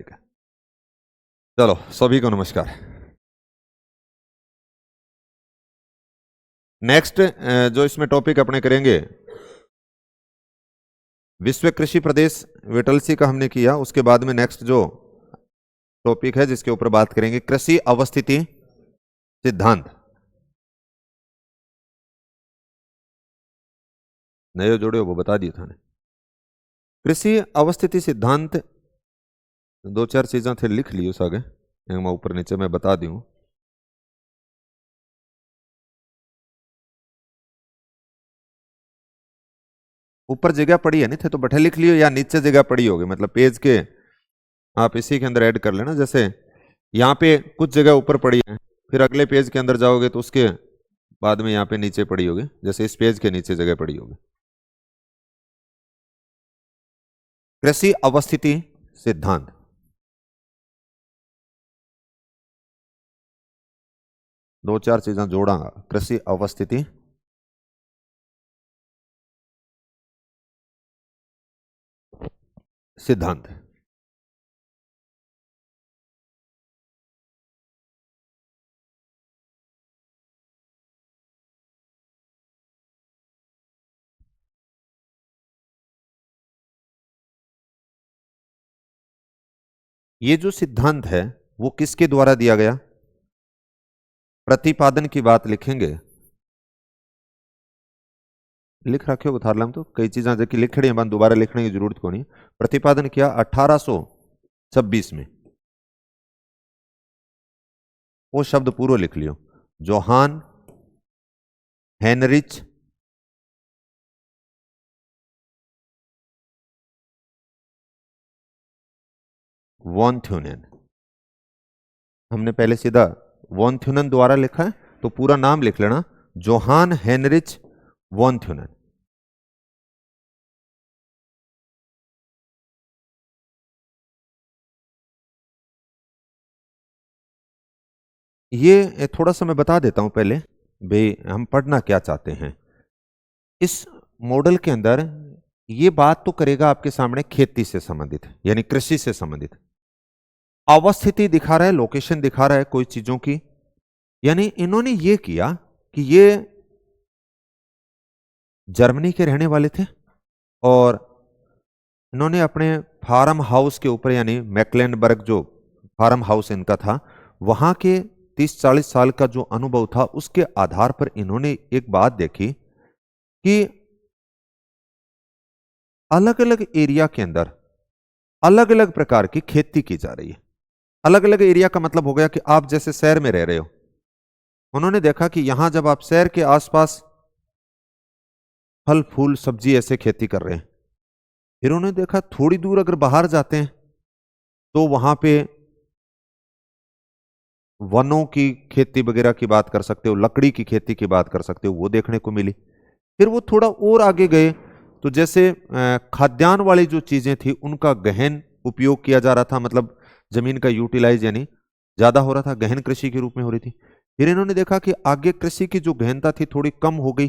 ठीक है, चलो सभी को नमस्कार। नेक्स्ट जो इसमें टॉपिक अपने करेंगे, विश्व कृषि प्रदेश वेटलसी का हमने किया। उसके बाद में नेक्स्ट जो टॉपिक है जिसके ऊपर बात करेंगे, कृषि अवस्थिति सिद्धांत। नए जोड़े वो बता दिया था ने। कृषि अवस्थिति सिद्धांत दो चार चीजें थे लिख ली उस आगे, मैं ऊपर नीचे मैं बता दूं। ऊपर जगह पड़ी है नहीं थे तो बैठे लिख लियो, या नीचे जगह पड़ी होगी, मतलब पेज के आप इसी के अंदर ऐड कर लेना। जैसे यहाँ पे कुछ जगह ऊपर पड़ी है, फिर अगले पेज के अंदर जाओगे तो उसके बाद में यहाँ पे नीचे पड़ी होगी, जैसे इस पेज के नीचे जगह पड़ी होगी। कृषि अवस्थिति सिद्धांत, दो चार चीजें जोड़ांगा। कृषि अवस्थिति सिद्धांत, ये जो सिद्धांत है वो किसके द्वारा दिया गया? प्रतिपादन की बात लिखेंगे, लिख रखे हो थारलाम तो कई चीजें जो कि लिख रही हैं, दोबारा लिखने की जरूरत को नहीं। प्रतिपादन किया 1826 में, वो शब्द पूरा लिख लियो, जोहान हेनरिच वॉन थ्यूनेन। हमने पहले सीधा वॉन थ्यूनेन द्वारा लिखा है तो पूरा नाम लिख लेना, जोहान हेनरिच वॉन थ्यूनेन। ये थोड़ा सा मैं बता देता हूं पहले, भाई हम पढ़ना क्या चाहते हैं। इस मॉडल के अंदर ये बात तो करेगा आपके सामने खेती से संबंधित, यानी कृषि से संबंधित। अवस्थिति दिखा रहा है, लोकेशन दिखा रहा है कोई चीजों की, यानी इन्होंने ये किया कि ये जर्मनी के रहने वाले थे और इन्होंने अपने फार्म हाउस के ऊपर, यानी मैक्लेनबर्ग जो फार्म हाउस इनका था, वहां के 30-40 साल का जो अनुभव था उसके आधार पर इन्होंने एक बात देखी कि अलग अलग एरिया के अंदर अलग अलग प्रकार की खेती की जा रही है। अलग अलग एरिया का मतलब हो गया कि आप जैसे शहर में रह रहे हो, उन्होंने देखा कि यहां जब आप शहर के आसपास फल फूल सब्जी ऐसे खेती कर रहे हैं, फिर उन्होंने देखा थोड़ी दूर अगर बाहर जाते हैं तो वहां पे वनों की खेती वगैरह की बात कर सकते हो, लकड़ी की खेती की बात कर सकते हो, वो देखने को मिली। फिर वो थोड़ा और आगे गए तो जैसे खाद्यान्न वाली जो चीजें थी उनका गहन उपयोग किया जा रहा था, मतलब जमीन का यूटिलाइज यानी ज्यादा हो रहा था, गहन कृषि के रूप में हो रही थी। फिर इन्होंने देखा कि आगे कृषि की जो गहनता थी थोड़ी कम हो गई।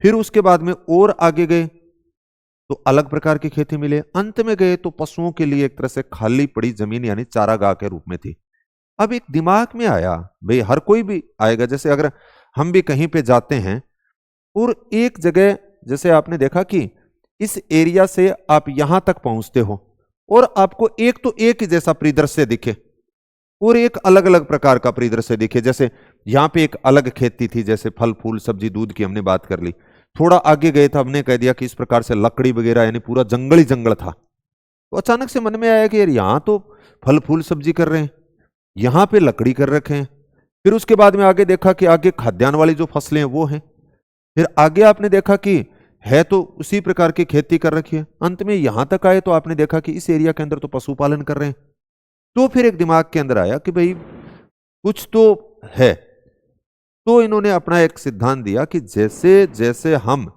फिर उसके बाद में और आगे गए तो अलग प्रकार की खेती मिले। अंत में गए तो पशुओं के लिए एक तरह से खाली पड़ी जमीन यानी चारागाह के रूप में थी। अब एक दिमाग में आया, भाई हर कोई भी आएगा, जैसे अगर हम भी कहीं पे जाते हैं और एक जगह जैसे आपने देखा कि इस एरिया से आप यहां तक पहुंचते हो और आपको एक तो एक ही जैसा परिदृश्य दिखे और एक अलग अलग प्रकार का परिदृश्य दिखे। जैसे यहां पे एक अलग खेती थी, जैसे फल फूल सब्जी दूध की हमने बात कर ली। थोड़ा आगे गए तो हमने कह दिया कि इस प्रकार से लकड़ी वगैरह यानी पूरा जंगल ही जंगल था। तो अचानक से मन में आया कि यार यहां तो फल फूल सब्जी कर रहे हैं, यहां पे लकड़ी कर रखे हैं। फिर उसके बाद में आगे देखा कि आगे खाद्यान्न वाली जो फसलें हैं वो हैं। फिर आगे आपने देखा कि है तो उसी प्रकार की खेती कर रखी है। अंत में यहां तक आए तो आपने देखा कि इस एरिया के अंदर तो पशुपालन कर रहे हैं। तो फिर एक दिमाग के अंदर आया कि भाई कुछ तो है। तो इन्होंने अपना एक सिद्धांत दिया कि जैसे जैसे हम,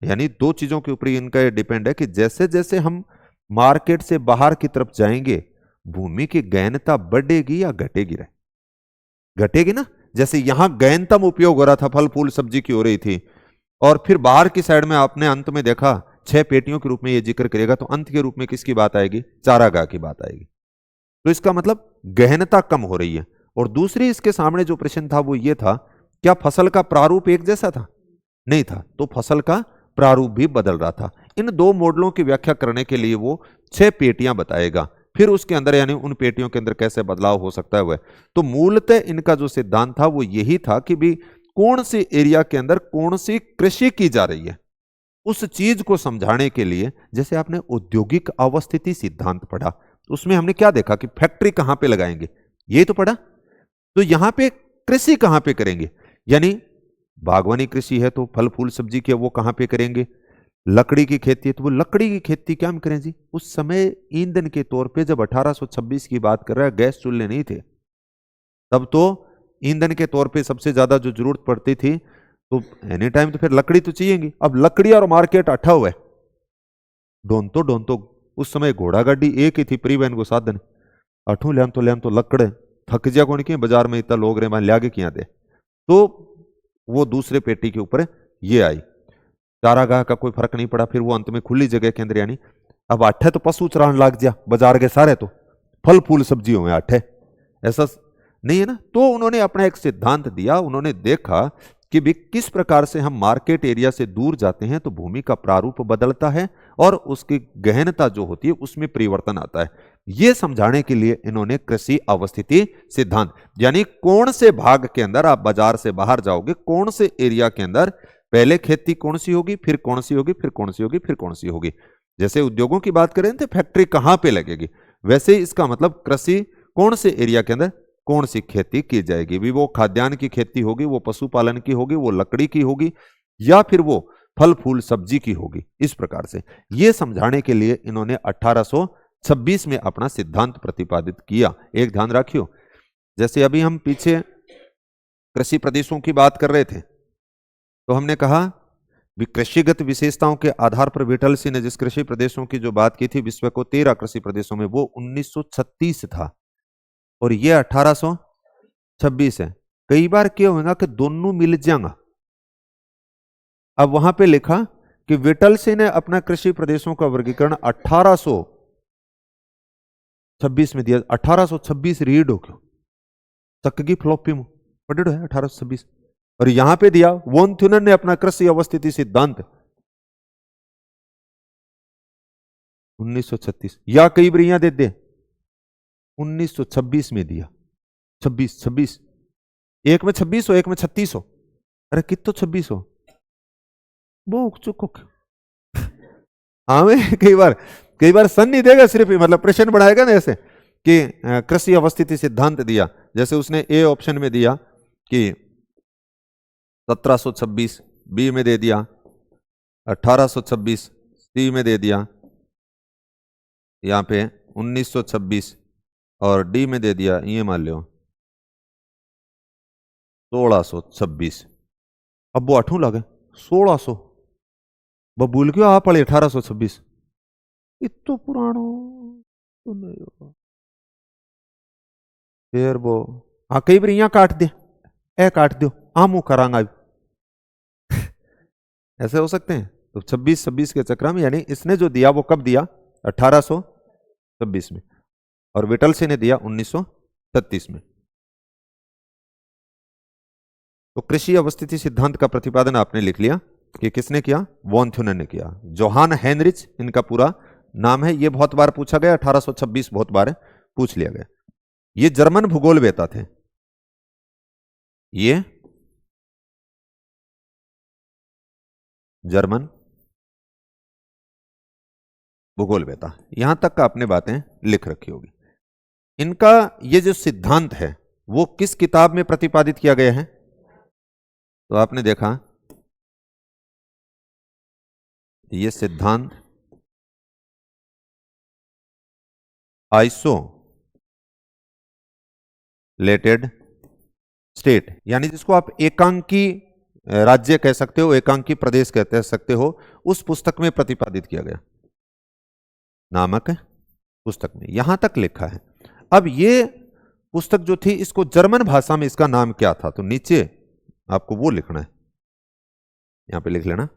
यानी दो चीजों के ऊपर इनका ये डिपेंड है कि जैसे जैसे हम मार्केट से बाहर की तरफ जाएंगे भूमि की गहनता बढ़ेगी या घटेगी? घटेगी ना। जैसे यहां गहनतम उपयोग हो रहा था, फल फूल सब्जी की हो रही थी, और फिर बाहर की साइड में आपने अंत में देखा 6 पेटियों के रूप में ये जिक्र करेगा तो अंत के रूप में किसकी बात आएगी? चारागाह की बात आएगी। तो इसका मतलब गहनता कम हो रही है। और दूसरी इसके सामने जो प्रश्न था वो ये था, क्या फसल का प्रारूप एक जैसा था? नहीं था, तो फसल का प्रारूप भी बदल रहा था। इन दो मॉडलों की व्याख्या करने के लिए वो 6 पेटियां बताएगा, फिर उसके अंदर यानी उन पेटियों के अंदर कैसे बदलाव हो सकता है वह। तो मूलतः इनका जो सिद्धांत था वो यही था कि भी कौन सी एरिया के अंदर कौन सी कृषि की जा रही है, उस चीज को समझाने के लिए। जैसे आपने औद्योगिक अवस्थिति सिद्धांत पढ़ा, उसमें हमने क्या देखा कि फैक्ट्री कहां पे लगाएंगे, ये तो पढ़ा। तो यहां पे कृषि कहां पे करेंगे, यानी बागवानी कृषि है तो फल फूल सब्जी की वो कहां पे करेंगे, लकड़ी की खेती है तो वो लकड़ी की खेती क्या हम करें जी। उस समय ईंधन के तौर पे जब 1826 की बात कर रहा है, गैस चूल्हे नहीं थे, तब तो ईंधन के तौर पे सबसे ज्यादा जो जरूरत पड़ती थी तो एनी टाइम तो फिर लकड़ी तो चाहिएगी। अब लकड़ी और मार्केट अठा हुआ है, ढोंतो उस समय घोड़ा गाड़ी एक ही थी परिवहन को साधन, अठू लेन तो लकड़ थक जा कौन की बाजार में इतना लोग रे लिया के किया थे। तो वो दूसरे पेटी के ऊपर ये आई, चारागाह का कोई फर्क नहीं पड़ा। फिर वो अंत में खुली जगह के अंदर, यानी अब आठे तो पशु चरान लाग जा, बाजार के सारे तो फल फूल सब्जी हुए आठे, ऐसा नहीं है ना। तो उन्होंने अपना एक सिद्धांत दिया, उन्होंने देखा कि भी किस प्रकार से हम मार्केट एरिया से दूर जाते हैं तो भूमि का प्रारूप बदलता है और उसकी गहनता जो होती है उसमें परिवर्तन आता है। यह समझाने के लिए इन्होंने कृषि अवस्थिति सिद्धांत, यानी कौन से भाग के अंदर आप बाजार से बाहर जाओगे, कौन से एरिया के अंदर पहले खेती कौन सी होगी, फिर कौन सी होगी, फिर कौन सी होगी, फिर कौन सी होगी। जैसे उद्योगों की बात करें तो फैक्ट्री कहां पे लगेगी, वैसे ही इसका मतलब कृषि कौन से एरिया के अंदर कौन सी खेती की जाएगी, भी वो खाद्यान्न की खेती होगी, वो पशुपालन की होगी, वो लकड़ी की होगी, या फिर वो फल फूल सब्जी की होगी। इस प्रकार से यह समझाने के लिए इन्होंने 1826 में अपना सिद्धांत प्रतिपादित किया। एक ध्यान रखियो, जैसे अभी हम पीछे कृषि प्रदेशों की बात कर रहे थे तो हमने कहा कृषिगत विशेषताओं के आधार पर विटलसी ने जिस कृषि प्रदेशों की जो बात की थी, विश्व को 13 कृषि प्रदेशों में, वो 1936 था और ये 1826 है। कई बार क्या होगा कि दोनों मिल जाएगा। अब वहां पे लिखा कि विटलसी ने अपना कृषि प्रदेशों का वर्गीकरण 1826 में दिया। 1826 रीड हो क्यों तक फ्लॉपी में पढ़ो है 1826, और यहां पे दिया वॉन थ्यूनर ने अपना कृषि अवस्थिति सिद्धांत 1936, या कई बार दे दे 1926 में दिया। 26 एक में 26 हो, एक में 36 हो, अरे कितो 26 हो वो चुको। हाँ में कई बार सन नहीं देगा, सिर्फ मतलब प्रश्न बढ़ाएगा ना, ऐसे कि कृषि अवस्थिति सिद्धांत दिया। जैसे उसने ए ऑप्शन में दिया कि 1726, बी में दे दिया 1826, सी में दे दिया यहां पे 1926 और डी में दे दिया ये मान लो 1626। अब वो अठू लगे 1600 बबूल क्यों आप पड़े 1826, इतो पुरानो तो नहीं होगा। फिर वो हाँ कई बार यहाँ काट दे, ए काट दो आमू करांगा ऐसे हो सकते हैं। तो 26 के चक्र में, यानी इसने जो दिया वो कब दिया 1826 में और विटलसी ने दिया 1936 में। तो कृषि अवस्थिति सिद्धांत का प्रतिपादन आपने लिख लिया कि किसने किया, वॉन थ्यूनर ने किया। जोहान हेनरिच इनका पूरा नाम है, ये बहुत बार पूछा गया, 1826 बहुत बार पूछ लिया गया। ये जर्मन भूगोलवेता थे, ये जर्मन भूगोलवेता। यहां तक का आपने बातें लिख रखी होगी। इनका ये जो सिद्धांत है वो किस किताब में प्रतिपादित किया गया है, तो आपने देखा ये सिद्धांत आइसोलेटेड स्टेट, यानी जिसको आप एकांकी राज्य कह सकते हो, एकांकी प्रदेश कह सकते हो, उस पुस्तक में प्रतिपादित किया गया नामक पुस्तक में। यहां तक लिखा है। अब ये पुस्तक जो थी इसको जर्मन भाषा में इसका नाम क्या था, तो नीचे आपको वो लिखना है, यहां पे लिख लेना।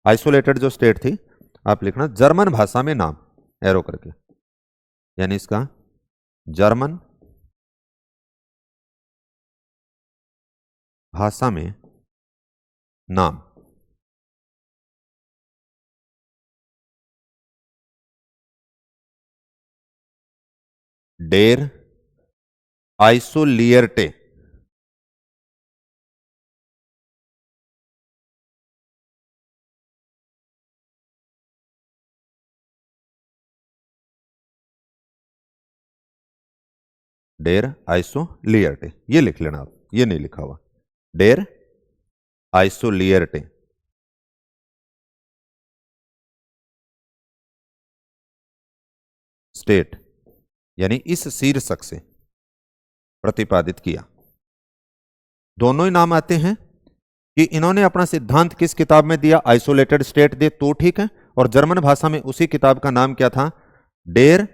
आइसोलेटेड जो स्टेट थी आप लिखना जर्मन भाषा में नाम, एरो करके, यानी इसका जर्मन भाषा में नाम। डेर आइसोलियर्टे, डेर आइसोलियर्टे, ये लिख लेना आप, ये नहीं लिखा हुआ, डेर आइसोलियर्टे। स्टेट, यानी इस शीर्षक से प्रतिपादित किया। दोनों ही नाम आते हैं कि इन्होंने अपना सिद्धांत किस किताब में दिया, आइसोलेटेड स्टेट दे तो ठीक है, और जर्मन भाषा में उसी किताब का नाम क्या था, डेर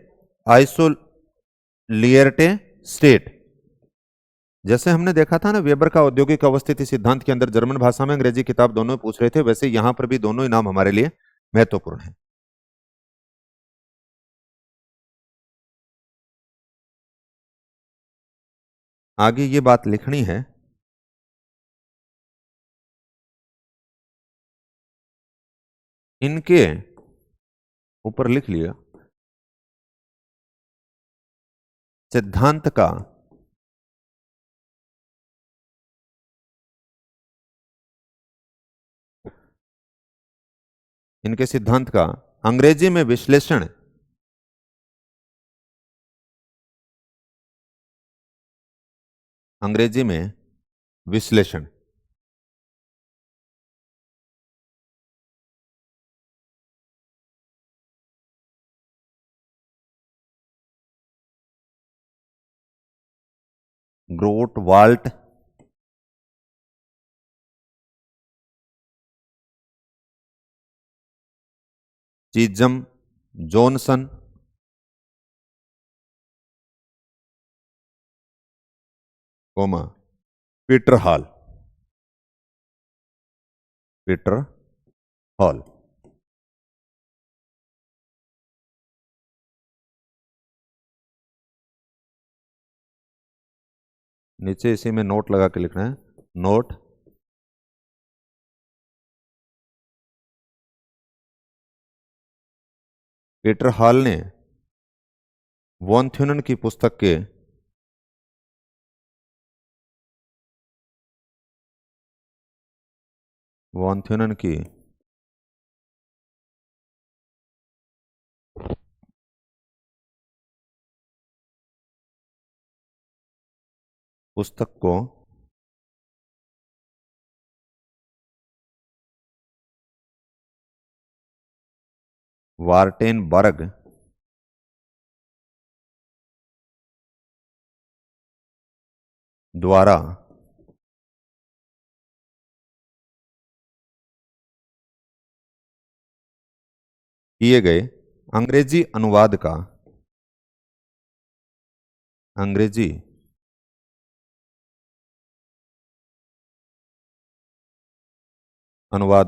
आइसोलियर्टे स्टेट। जैसे हमने देखा था ना वेबर का औद्योगिक अवस्थिति सिद्धांत के अंदर जर्मन भाषा में अंग्रेजी किताब दोनों पूछ रहे थे, वैसे यहां पर भी दोनों ही नाम हमारे लिए महत्वपूर्ण है। आगे ये बात लिखनी है, इनके ऊपर लिख लिया सिद्धांत का इनके सिद्धांत का अंग्रेजी में विश्लेषण अंग्रेजी में विश्लेषण Grote Walt Chisholm Johnson comma Peter Hall नीचे इसी में नोट लगा के लिखना है, नोट पीटर हॉल ने वॉन थ्यूनन की पुस्तक के वॉन थ्यूनन की पुस्तक को वार्टेनबर्ग द्वारा किए गए अंग्रेजी अनुवाद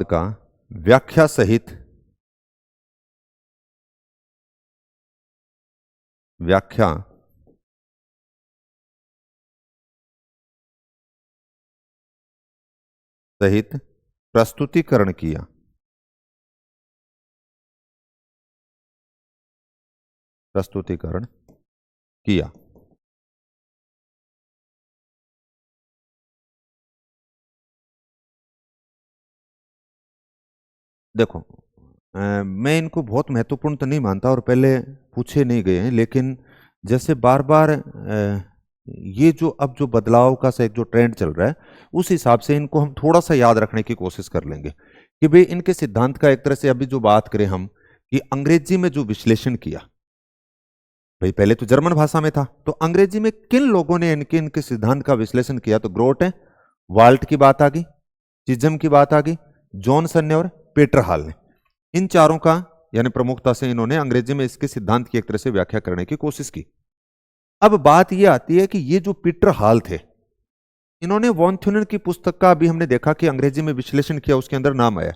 का व्याख्या सहित प्रस्तुतिकरण किया। देखो मैं इनको बहुत महत्वपूर्ण तो नहीं मानता और पहले पूछे नहीं गए हैं, लेकिन जैसे बार बार ये जो बदलाव का एक जो ट्रेंड चल रहा है उस हिसाब से इनको हम थोड़ा सा याद रखने की कोशिश कर लेंगे कि भाई इनके सिद्धांत का एक तरह से अभी जो बात करें हम कि अंग्रेजी में जो विश्लेषण किया, भाई पहले तो जर्मन भाषा में था, तो अंग्रेजी में किन लोगों ने इनके सिद्धांत का विश्लेषण किया, तो ग्रोट है, वाल्ट की बात आ गई, चिज्म की बात आ गई, जॉनसन ने और पीटर हॉल ने, इन चारों का यानी प्रमुखता से इन्होंने अंग्रेजी में इसके सिद्धांत की एक तरह से व्याख्या करने की कोशिश की। अब बात यह आती है कि ये जो पीटर हॉल थे, इन्होंने वॉन थ्यूनन की पुस्तक का अभी हमने देखा कि अंग्रेजी में विश्लेषण किया, उसके अंदर नाम आया,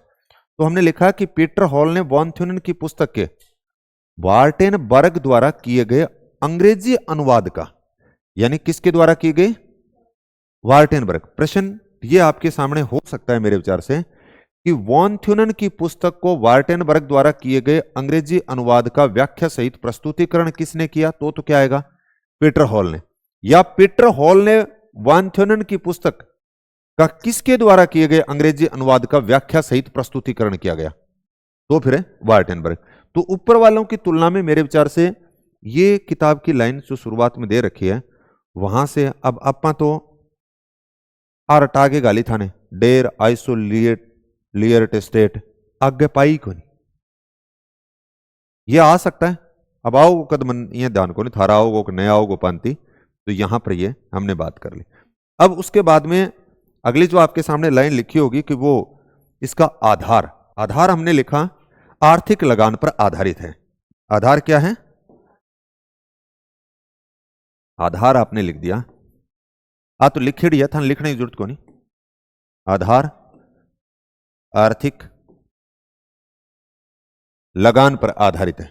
तो हमने लिखा कि पीटर हॉल ने वॉन थ्यूनेन की पुस्तक के वार्टेनबर्ग द्वारा किए गए अंग्रेजी अनुवाद का, यानी किसके द्वारा किए गए? वार्टेनबर्ग। प्रश्न ये आपके सामने हो सकता है मेरे विचार से कि वॉन थ्यूनेन की पुस्तक को वार्टेनबर्ग द्वारा किए गए अंग्रेजी अनुवाद का व्याख्या सहित प्रस्तुतिकरण किसने किया? तो क्या आएगा? पीटर हॉल ने। या पीटर हॉल ने वॉन थ्यूनेन की पुस्तक का किसके द्वारा किए गए अंग्रेजी अनुवाद का व्याख्या सहित प्रस्तुतिकरण किया गया? तो फिर वार्टेनबर्ग। तो ऊपर वालों की तुलना में मेरे विचार से ये किताब की लाइन जो शुरुआत में दे रखी है वहां से अब अपा तो आगे गाली थाने डेर आइसोलिएट लियर्ट स्टेट आगे पाई को नहीं, ये आ सकता है। अब आओ कदम ये ध्यान को नहीं थारा आओगो नया आओगो पांति, तो यहां पर ये हमने बात कर ली। अब उसके बाद में अगली जो आपके सामने लाइन लिखी होगी कि वो इसका आधार हमने लिखा आर्थिक लगान पर आधारित है। आधार क्या है? आधार आपने लिख दिया, तो लिखे दिया था, लिखने की जरूरत को नहीं। आधार आर्थिक लगान पर आधारित है,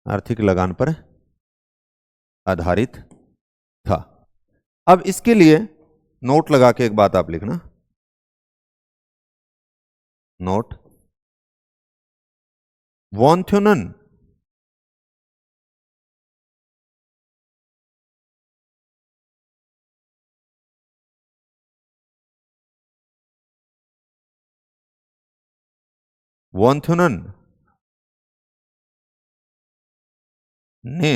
आर्थिक लगान पर आधारित था। अब इसके लिए नोट लगा के एक बात आप लिखना, नोट वॉन थ्यूनेन ने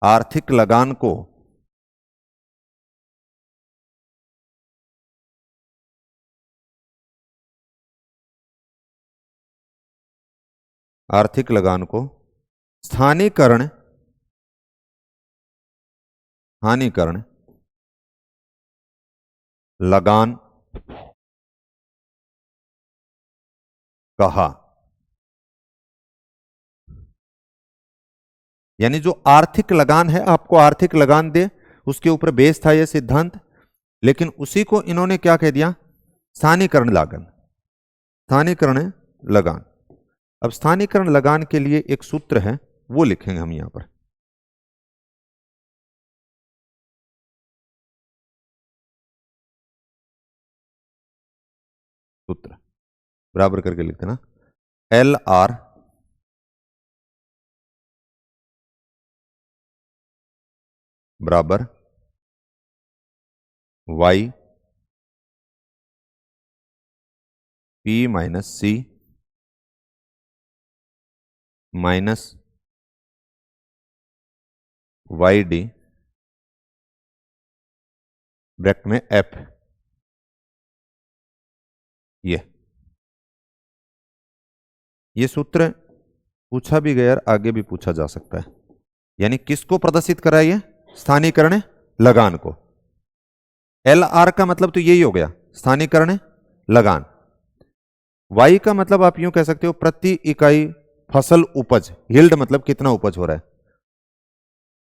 आर्थिक लगान को स्थानीकरण लगान कहा। यानी जो आर्थिक लगान है, आपको आर्थिक लगान दे, उसके ऊपर बेस था यह सिद्धांत, लेकिन उसी को इन्होंने क्या कह दिया? स्थानीकरण लगान। अब स्थानीकरण लगान के लिए एक सूत्र है, वो लिखेंगे हम यहां पर। सूत्र बराबर करके लिखते ना, LR बराबर Y P minus C minus YD bracket में F। ये सूत्र पूछा भी गया, आगे भी पूछा जा सकता है। यानी किसको प्रदर्शित कराइए? स्थानीकरण लगान को। LR का मतलब तो यही हो गया, स्थानीकरण लगान। Y का मतलब आप यूं कह सकते हो प्रति इकाई फसल उपज, यील्ड मतलब कितना उपज हो रहा है।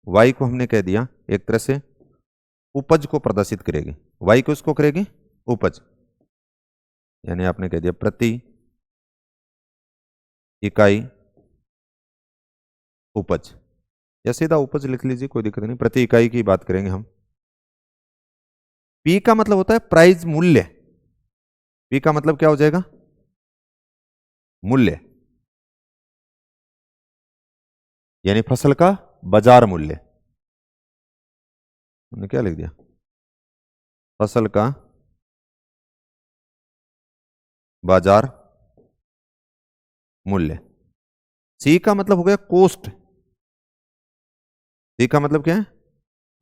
Y को हमने कह दिया एक तरह से उपज को प्रदर्शित करेगी। Y को इसको करेगी उपज, यानी आपने कह दिया प्रति इकाई उपज, या सीधा उपज लिख लीजिए, कोई दिक्कत नहीं, प्रति इकाई की बात करेंगे हम। P का मतलब होता है प्राइस मूल्य। P का मतलब क्या हो जाएगा? मूल्य, यानी फसल का बाजार मूल्य। हमने क्या लिख दिया? फसल का बाजार मूल्य। C का मतलब हो गया कोस्ट। C का मतलब क्या है?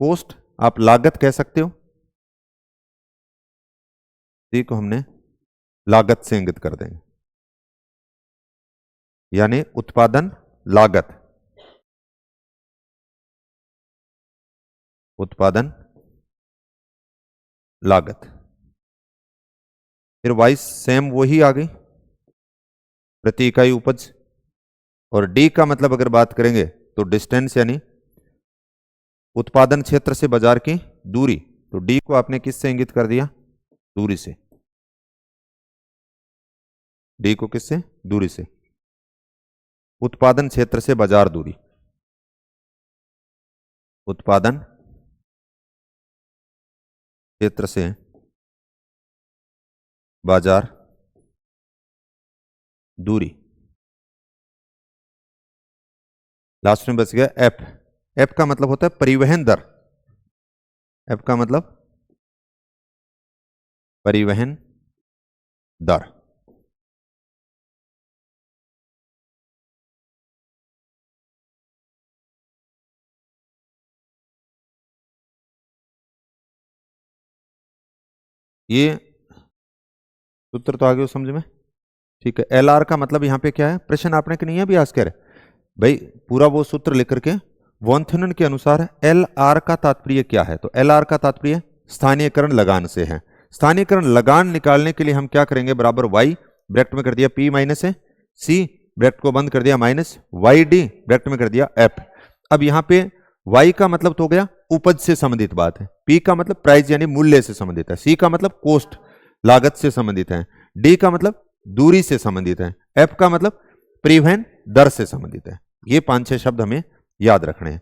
कोस्ट, आप लागत कह सकते हो। C को हमने लागत से इंगित कर देंगे, यानी उत्पादन लागत, उत्पादन लागत। फिर वाइस सेम वही आ गई, प्रति इकाई उपज। और डी का मतलब अगर बात करेंगे तो डिस्टेंस, यानी उत्पादन क्षेत्र से बाजार की दूरी, तो डी को आपने किससे इंगित कर दिया? दूरी से। डी को किससे? दूरी से। उत्पादन क्षेत्र से बाजार दूरी, उत्पादन क्षेत्र से बाजार दूरी। लास्ट में बच गया एफ। एफ का मतलब होता है परिवहन दर। एफ का मतलब परिवहन दर। ये सूत्र तो आ गया समझ में? ठीक है। एल आर का मतलब यहां पे क्या है? प्रश्न आपने कि नहीं है अभी आज कह रहे भाई पूरा वो सूत्र लेकर के वॉन थ्यूनन के अनुसार एल आर का तात्पर्य क्या है? तो एल आर का तात्पर्य स्थानीयकरण लगान से है। स्थानीयकरण लगान निकालने के लिए हम क्या करेंगे? बराबर वाई ब्रैकेट में कर दिया पी माइनस है, सी ब्रैकेट को बंद कर दिया माइनस वाई डी ब्रैकेट में कर दिया एफ। अब यहां पे वाई का मतलब तो हो गया उपज से संबंधित बात है, पी का मतलब प्राइस यानी मूल्य से संबंधित है, सी का मतलब कोस्ट लागत से संबंधित है, डी का मतलब दूरी से संबंधित है, एफ का मतलब परिवहन दर से संबंधित है। ये 5-6 शब्द हमें याद रखने हैं।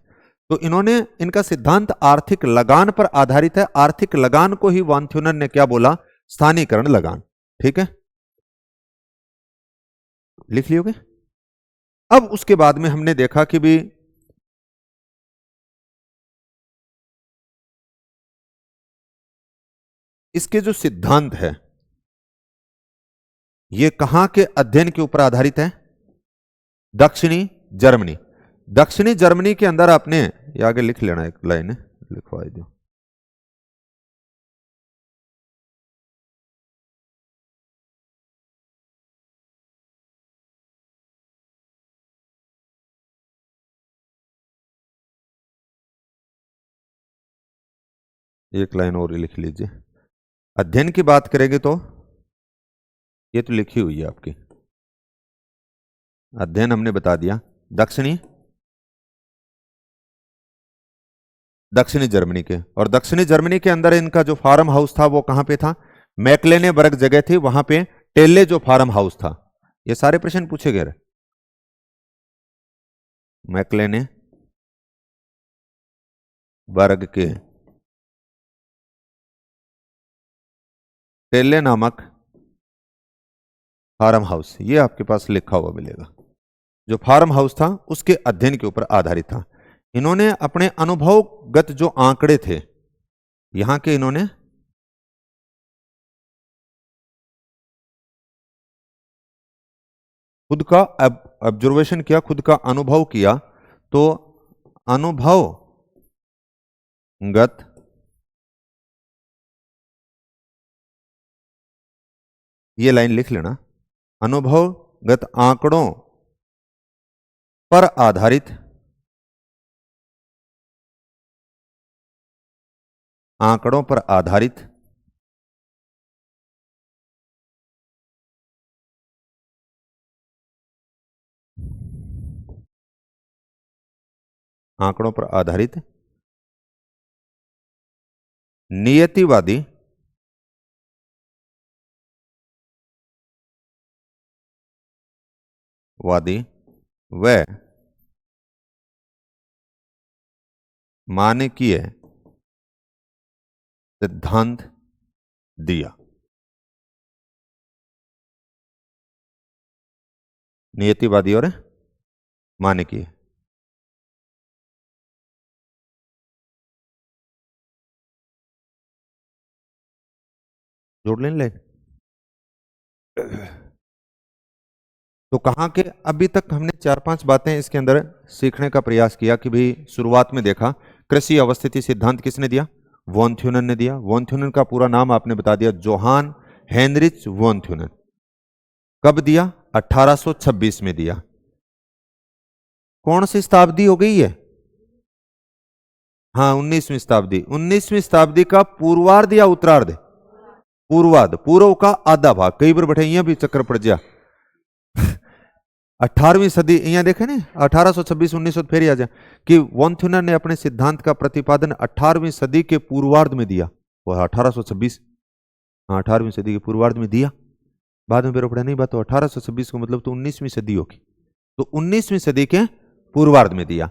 तो इन्होंने इनका सिद्धांत आर्थिक लगान पर आधारित है। आर्थिक लगान को ही वॉन थ्यूनन ने क्या बोला? स्थानीयकरण लगान। ठीक है, लिख लियोगे? अब उसके बाद में हमने देखा कि भी इसके जो सिद्धांत है ये कहां के अध्ययन के ऊपर आधारित है? दक्षिणी जर्मनी। दक्षिणी जर्मनी के अंदर आपने ये आगे लिख लेना, एक लाइन लिखवा दो। एक लाइन और लिख लीजिए। अध्ययन की बात करेंगे तो ये तो लिखी हुई है आपकी, अध्ययन हमने बता दिया दक्षिणी जर्मनी के। और दक्षिणी जर्मनी के अंदर इनका जो फार्म हाउस था वो कहां पे था? मैक्लेनेबर्ग जगह थी, वहां पे टेल्ले जो फार्म हाउस था। ये सारे प्रश्न पूछे गए। मैक्लेने बर्ग के टेल्ले नामक फार्म हाउस, ये आपके पास लिखा हुआ मिलेगा। जो फार्म हाउस था उसके अध्ययन के ऊपर आधारित था। इन्होंने अपने अनुभवगत जो आंकड़े थे यहां के, इन्होंने खुद का ऑब्जर्वेशन किया, खुद का अनुभव किया। तो अनुभवगत ये लाइन लिख लेना, अनुभवगत आंकड़ों पर आधारित आंकड़ों पर आधारित आंकड़ों पर आधारित नियतिवादी व मानकीय सिद्धांत दिया। नियतिवादी और मानकीय, जोड़ लें। तो कहां के, अभी तक हमने 4-5 बातें इसके अंदर सीखने का प्रयास किया कि भाई शुरुआत में देखा कृषि अवस्थिति सिद्धांत किसने दिया? वॉन थ्यूनन ने दिया। वॉन थ्यूनन का पूरा नाम आपने बता दिया, जोहान हेनरिच वॉन थ्यूनन। कब दिया? 1826 में दिया। कौन सी शताब्दी हो गई है? हाँ, 19वीं शताब्दी। 19वीं शताब्दी का पूर्वार्ध या उत्तरार्ध? पूर्वार्ध, पूर्व का आधा भाग। कई बार बैठे भी चक्कर पड़ जा 18वीं सदी, यहाँ देखे ना 1826 1900 फिर आ जाए कि वॉन थ्यूनर ने अपने सिद्धांत का प्रतिपादन 18वीं सदी के पूर्वार्ध में दिया। वो 1826, हाँ 18वीं सदी के पूर्वार्ध में दिया। बाद में फिर पढ़ा नहीं बात, तो 1826 को मतलब तो 19वीं सदी होगी, तो 19वीं सदी के पूर्वार्ध में दिया।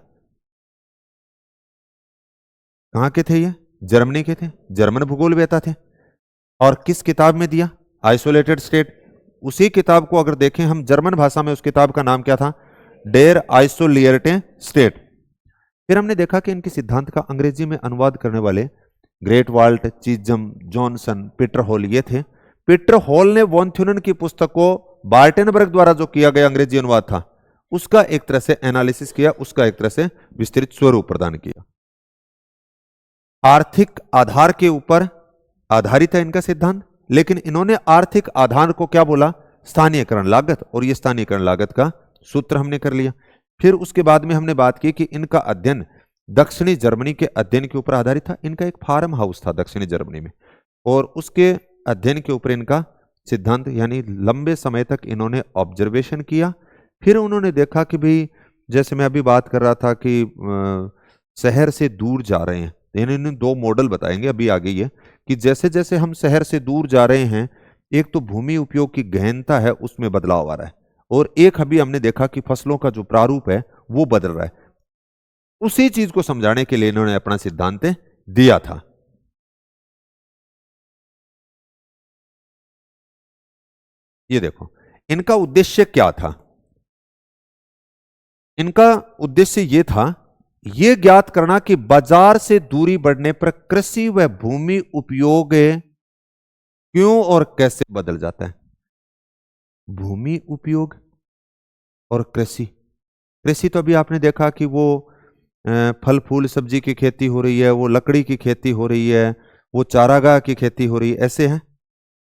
कहां के थे ये? जर्मनी के थे, जर्मन भूगोल वेता थे। और किस किताब में दिया? Isolated state. उसी किताब को अगर देखें हम जर्मन भाषा में, उस किताब का नाम क्या था? Der isolierte Staat. फिर हमने देखा कि इनके सिद्धांत का अंग्रेजी में अनुवाद करने वाले Great Walt, Chisholm, Johnson, Peter Hall ये थे। पीटर हॉल ने वॉन थ्यूनन की पुस्तक को बार्टेनबर्ग द्वारा जो किया गया अंग्रेजी अनुवाद था उसका एक तरह से एनालिसिस किया, उसका एक तरह से विस्तृत स्वरूप प्रदान किया। आर्थिक आधार के ऊपर आधारित है इनका सिद्धांत, लेकिन इन्होंने आर्थिक आधार को क्या बोला? स्थानीयकरण लागत। और यह स्थानीयकरण लागत का सूत्र हमने कर लिया। फिर उसके बाद में हमने बात की कि इनका अध्ययन दक्षिणी जर्मनी के अध्ययन के ऊपर आधारित था। इनका एक फार्म हाउस था दक्षिणी जर्मनी में, और उसके अध्ययन के ऊपर इनका सिद्धांत, यानी लंबे समय तक इन्होंने ऑब्जर्वेशन किया। फिर उन्होंने देखा कि भाई जैसे मैं अभी बात कर रहा था कि शहर से दूर जा रहे हैं, इन्होंने दो मॉडल बताएंगे अभी आगे ये, कि जैसे जैसे हम शहर से दूर जा रहे हैं, एक तो भूमि उपयोग की गहनता है उसमें बदलाव आ रहा है, और एक अभी हमने देखा कि फसलों का जो प्रारूप है वो बदल रहा है। उसी चीज को समझाने के लिए इन्होंने अपना सिद्धांत दिया था। ये देखो इनका उद्देश्य क्या था? इनका उद्देश्य यह था, यह ज्ञात करना कि बाजार से दूरी बढ़ने पर कृषि व भूमि उपयोग क्यों और कैसे बदल जाता है। भूमि उपयोग और कृषि, कृषि तो अभी आपने देखा कि वो फल फूल सब्जी की खेती हो रही है, वो लकड़ी की खेती हो रही है, वो चारागाह की खेती हो रही है, ऐसे है।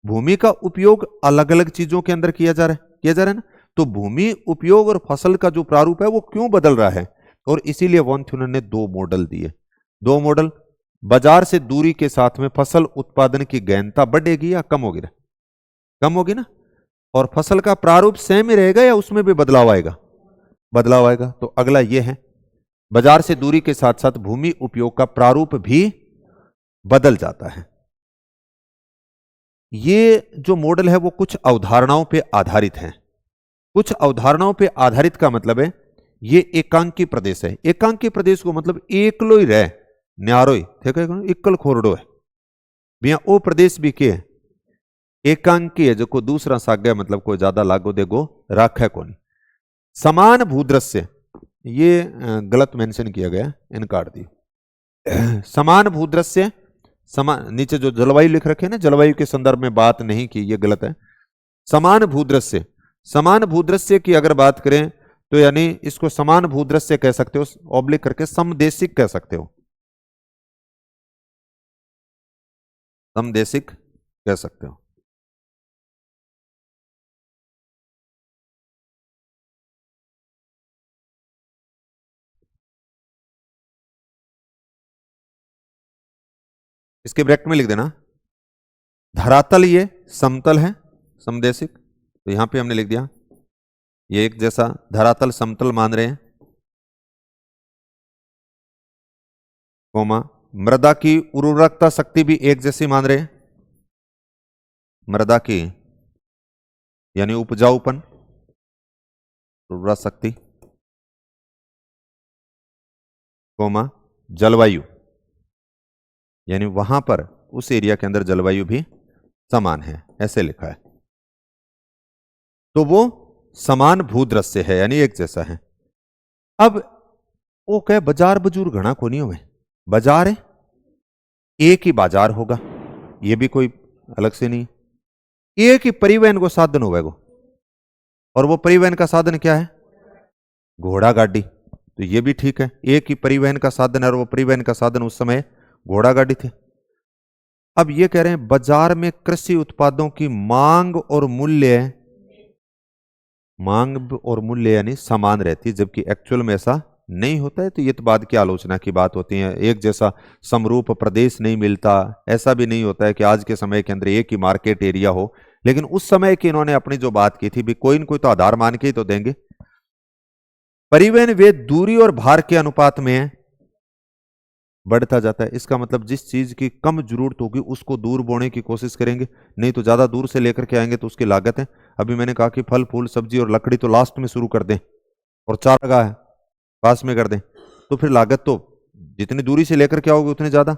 भूमि का उपयोग अलग अलग चीजों के अंदर किया जा रहा है ना। तो भूमि उपयोग और फसल का जो प्रारूप है वो क्यों बदल रहा है, और इसीलिए वॉन थ्यूनर ने दो मॉडल दिए। दो मॉडल, बाजार से दूरी के साथ में फसल उत्पादन की गहनता बढ़ेगी या कम होगी? कम होगी ना। और फसल का प्रारूप सेम ही रहेगा या उसमें भी बदलाव आएगा? बदलाव आएगा। तो अगला यह है, बाजार से दूरी के साथ साथ भूमि उपयोग का प्रारूप भी बदल जाता है। ये जो मॉडल है वो कुछ अवधारणाओं पे आधारित है। कुछ अवधारणाओं पे आधारित का मतलब है ये एकांकी प्रदेश है। एकांकी प्रदेश को मतलब एकलो ही रहे, न्यारो ही थे, इक्कल खोरडो है भैया। वो प्रदेश भी के एकांकी है, जो को दूसरा साग्या मतलब कोई ज्यादा लागो देगो राखा को नहीं। समान भूदृश्य, ये गलत मेंशन किया गया, इनकार दी। समान भूदृश्य, समान, नीचे जो जलवायु लिख रखे हैं ना, जलवायु के संदर्भ में बात नहीं की, ये गलत है। समान भूदृश्य, समान भूदृश्य की अगर बात करें तो यानी इसको समान भूदृश्य कह सकते हो, ऑब्लिक करके समदेशिक कह सकते हो, समदेशिक कह सकते हो। इसके ब्रैकेट में लिख देना, धरातल ये समतल है समदेशिक, तो यहां पे हमने लिख दिया ये एक जैसा धरातल समतल मान रहे हैं, कोमा मृदा की उर्वरकता शक्ति भी एक जैसी मान रहे हैं, मृदा की यानी उपजाऊपन, उर्वरा शक्ति, कोमा जलवायु यानी वहां पर उस एरिया के अंदर जलवायु भी समान है, ऐसे लिखा है। तो वो समान भूदृश्य है यानी एक जैसा है। अब वो कहे बाजार बजूर घना को नहीं हुए, बाजार है एक ही बाजार होगा, ये भी कोई अलग से नहीं, एक ही परिवहन को साधन होगा वो, और वो परिवहन का साधन क्या है? घोड़ा गाड़ी। तो ये भी ठीक है, एक ही परिवहन का साधन है, और वो परिवहन का साधन उस समय घोड़ा गाड़ी थे। अब ये कह रहे हैं बाजार में कृषि उत्पादों की मांग और मूल्य, मांग और मूल्य यानी समान रहती है, जबकि एक्चुअल में ऐसा नहीं होता है। तो ये तो बाद की आलोचना की बात होती है, एक जैसा समरूप प्रदेश नहीं मिलता, ऐसा भी नहीं होता है कि आज के समय के अंदर एक ही मार्केट एरिया हो। लेकिन उस समय की इन्होंने अपनी जो बात की थी भी कोई न कोई तो आधार मान के ही तो देंगे। परिवहन व्यय दूरी और भार के अनुपात में बढ़ता जाता है। इसका मतलब जिस चीज की कम जरूरत होगी उसको दूर बोने की कोशिश करेंगे, नहीं तो ज्यादा दूर से लेकर के आएंगे तो उसकी लागत है। अभी मैंने कहा कि फल फूल सब्जी और लकड़ी तो लास्ट में शुरू कर दें और चारागाह है पास में कर दें, तो फिर लागत तो जितनी दूरी से लेकर के आओगे उतने ज्यादा,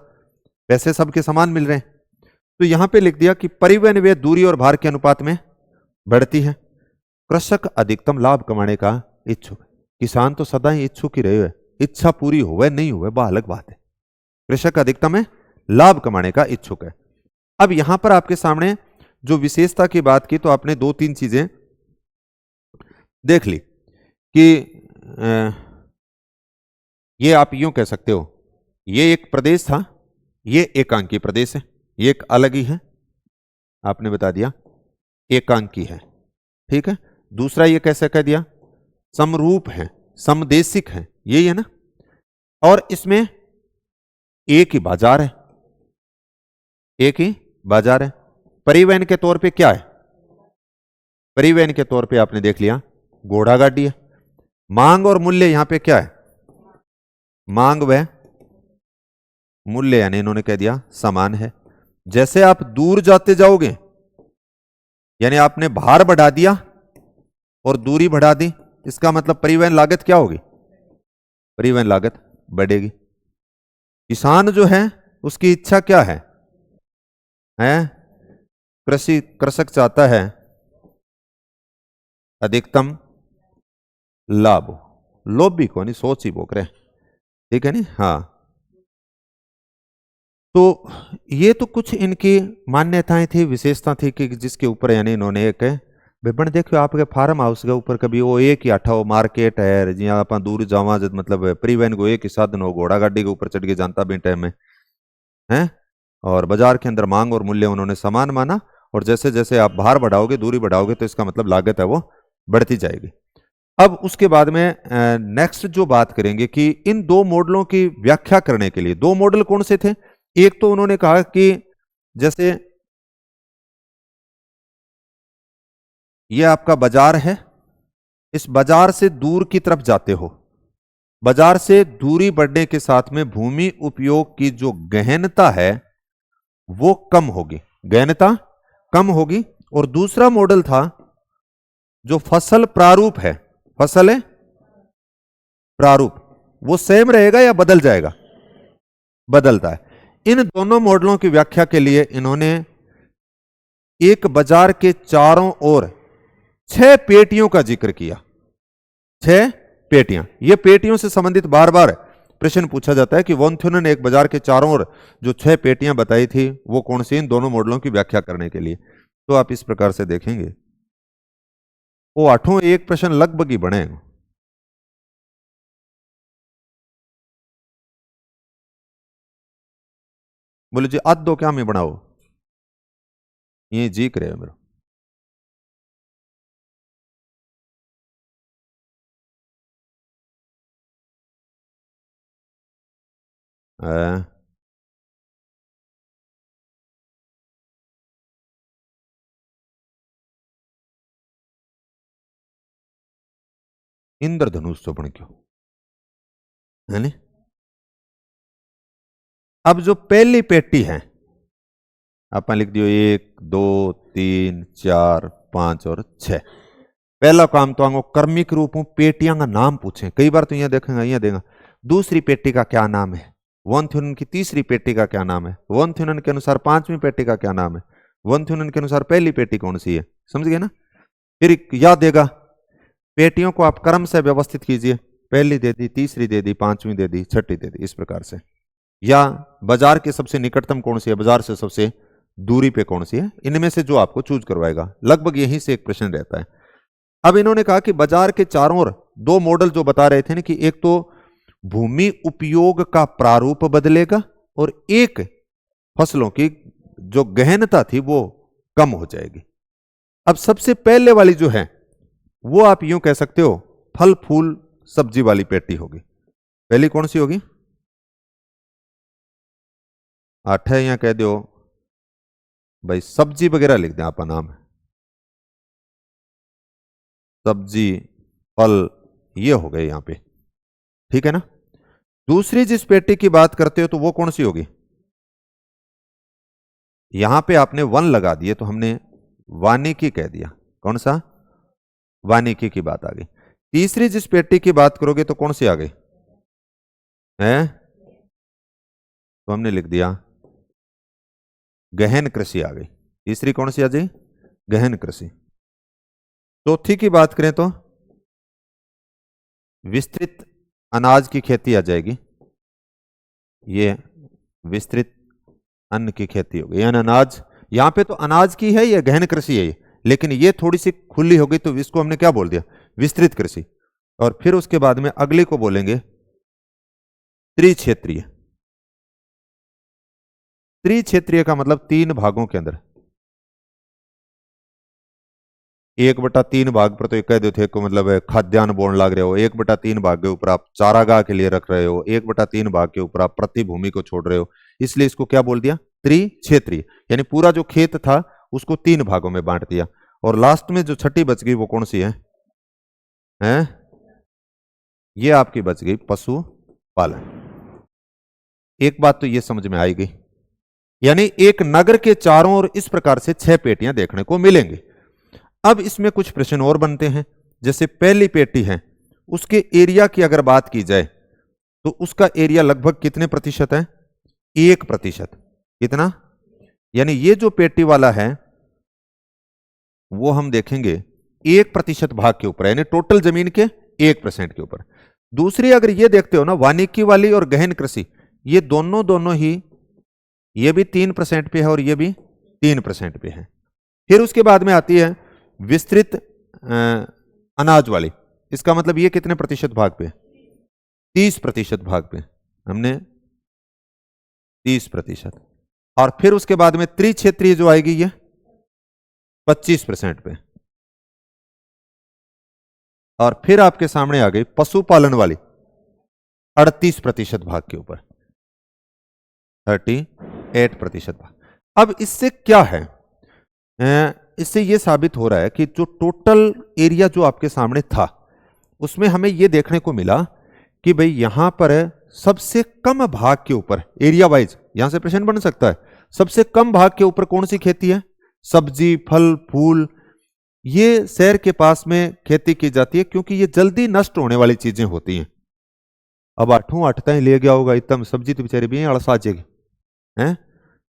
पैसे सबके समान मिल रहे हैं। तो यहां पे लिख दिया कि परिवहन व्यय दूरी और भार के अनुपात में बढ़ती है। कृषक अधिकतम लाभ कमाने का इच्छुक। किसान तो सदा ही इच्छुक ही रहे हुए, इच्छा पूरी हुए नहीं हुए वह अलग बात है। कृषक अधिकतम है लाभ कमाने का इच्छुक है। अब यहां पर आपके सामने जो विशेषता की बात की तो आपने दो तीन चीजें देख ली कि ये आप यूं कह सकते हो, ये एक प्रदेश था, ये एकांकी प्रदेश है, ये एक अलग ही है, आपने बता दिया एकांकी है, ठीक है। दूसरा ये कैसे कह दिया, समरूप है, समदेशिक है, यही है ना। और इसमें एक ही बाजार है, एक ही बाजार है। परिवहन के तौर पे क्या है, परिवहन के तौर पे आपने देख लिया घोड़ा गाड़ी है। मांग और मूल्य यहां पे क्या है, मांग व मूल्य यानी इन्होंने कह दिया समान है। जैसे आप दूर जाते जाओगे यानी आपने भार बढ़ा दिया और दूरी बढ़ा दी, इसका मतलब परिवहन लागत क्या होगी, परिवहन लागत बढ़ेगी। किसान जो है उसकी इच्छा क्या है, कृषक चाहता है अधिकतम लाभ, लोभ भी को नहीं सोच ही बोक रहे, ठीक है नहीं। हाँ, तो ये तो कुछ इनकी मान्यताएं थी, विशेषता थी कि जिसके ऊपर यानी इन्होंने एक विपणन देखो आपके फार्म हाउस के ऊपर कभी वो एक ही आठा हो मार्केट है जिया आप दूर जावा मतलब परिवहन को एक ही साधन हो, घोड़ा गाड़ी के ऊपर चढ़ के जानता भी टाइम में है। और बाजार के अंदर मांग और मूल्य उन्होंने समान माना, और जैसे जैसे आप भार बढ़ाओगे दूरी बढ़ाओगे तो इसका मतलब लागत है वो बढ़ती जाएगी। अब उसके बाद में नेक्स्ट जो बात करेंगे कि इन दो मॉडलों की व्याख्या करने के लिए दो मॉडल कौन से थे। एक तो उन्होंने कहा कि जैसे ये आपका बाजार है, इस बाजार से दूर की तरफ जाते हो, बाजार से दूरी बढ़ने के साथ में भूमि उपयोग की जो गहनता है वो कम होगी, गहनता कम होगी। और दूसरा मॉडल था जो फसल प्रारूप है, फसल है प्रारूप, वो सेम रहेगा या बदल जाएगा, बदलता है। इन दोनों मॉडलों की व्याख्या के लिए इन्होंने एक बाजार के चारों ओर 6 पेटियों का जिक्र किया। 6 पेटियां, ये पेटियों से संबंधित बार बार प्रश्न पूछा जाता है कि वॉन थ्यूनेन ने एक बाजार के चारों ओर जो 6 पेटियां बताई थी वो कौन सी, इन दोनों मॉडलों की व्याख्या करने के लिए। तो आप इस प्रकार से देखेंगे वो आठों एक प्रश्न लगभग ही बने। बोले जी आज दो क्या में बनाओ, ये जी करे मेरा इंद्रधनुष तो बन क्यों है नी। अब जो पहली पेटी है आप लिख दियो 1 2 3 4 5 और 6। पहला काम तो आंगो कर्मिक रूप में पेटियां का नाम पूछे, कई बार तो यहां देखेंगे यहां देगा दूसरी पेटी का क्या नाम है, वॉन थ्यूनेन की तीसरी पेटी का क्या नाम है, वॉन थ्यूनेन के अनुसार पांचवी पेटी का क्या नाम है, वॉन थ्यूनेन के अनुसार पहली पेटी कौन सी है, समझ गए ना। फिर याद देगा पेटियों को आप क्रम से व्यवस्थित कीजिए, पहली दे दी, तीसरी दे दी, पांचवी दे दी, छठी दे दी, इस प्रकार से। या बाजार के सबसे निकटतम कौन सी है, बाजार से सबसे दूरी पे कौन सी है, इनमें से जो आपको चूज करवाएगा। लगभग यहीं से एक प्रश्न रहता है। अब इन्होंने कहा कि बाजार के चारों ओर दो मॉडल जो बता रहे थे ना कि एक तो भूमि उपयोग का प्रारूप बदलेगा और एक फसलों की जो गहनता थी वो कम हो जाएगी। अब सबसे पहले वाली जो है वो आप यूं कह सकते हो फल फूल सब्जी वाली पेटी होगी। पहली कौन सी होगी, 8 है, यहां कह दो भाई सब्जी वगैरह लिख दें आपका नाम, सब्जी फल ये हो गए यहां पे, ठीक है ना। दूसरी जिस पेटी की बात करते हो तो वो कौन सी होगी? यहां पे आपने वन लगा दिए तो हमने वानिकी कह दिया। कौन सा? वानिकी की बात आ गई। तीसरी जिस पेटी की बात करोगे तो कौन सी आ गई है? तो हमने लिख दिया गहन कृषि आ गई। तीसरी कौन सी आ गई? गहन कृषि। चौथी की बात करें तो विस्तृत अनाज की खेती आ जाएगी। ये विस्तृत अन्न की खेती होगी, यानी अनाज, यहां पे तो अनाज की है, या गहन कृषि है ये, लेकिन ये थोड़ी सी खुली हो गई तो इसको हमने क्या बोल दिया? विस्तृत कृषि। और फिर उसके बाद में अगले को बोलेंगे त्रिक्षेत्रीय। त्रिक्षेत्रीय का मतलब 3 भागों के अंदर, 1/3 भाग पर तो एक कह देते को मतलब खाद्यान्न बोन लाग रहे हो, 1/3 भाग के ऊपर आप चारागाह के लिए रख रहे हो, 1/3 भाग के ऊपर आप प्रतिभूमि को छोड़ रहे हो, इसलिए इसको क्या बोल दिया? त्रिक्षेत्रीय। यानी पूरा जो खेत था उसको 3 भागों में बांट दिया। और लास्ट में जो छठी बच गई वो कौन सी है? ये आपकी बच गई पशुपालन। एक बात तो ये समझ में आई गई, यानी एक नगर के चारों ओर इस प्रकार से 6 पेटियां देखने को मिलेंगी। अब इसमें कुछ प्रश्न और बनते हैं। जैसे पहली पेटी है, उसके एरिया की अगर बात की जाए तो उसका एरिया लगभग कितने प्रतिशत है? 1%। कितना? यानी ये जो पेटी वाला है वो हम देखेंगे 1% भाग के ऊपर, यानी टोटल जमीन के 1% के ऊपर। दूसरी अगर ये देखते हो ना, वानिकी वाली और गहन कृषि, ये दोनों ही, ये भी 3% पे है और ये भी 3% पे है। फिर उसके बाद में आती है विस्तृत अनाज वाली, इसका मतलब ये कितने प्रतिशत भाग पे? 30% भाग पे, हमने 30%। और फिर उसके बाद में त्रिक्षेत्रीय जो आएगी ये 25% पे। और फिर आपके सामने आ गई पशुपालन वाली 38% भाग के ऊपर, 38% भाग। अब इससे क्या है? इससे यह साबित हो रहा है कि जो टोटल एरिया जो आपके सामने था उसमें हमें यह देखने को मिला कि भाई यहां पर सबसे कम भाग के ऊपर, एरिया वाइज यहां से प्रश्न बन सकता है, सबसे कम भाग के ऊपर कौन सी खेती है? सब्जी, फल, फूल, ये शहर के पास में खेती की जाती है क्योंकि ये जल्दी नष्ट होने वाली चीजें होती हैं। अब आठों आठता ही ले गया होगा इतना सब्जी तो बेचारी भी अड़सा जाएगी है,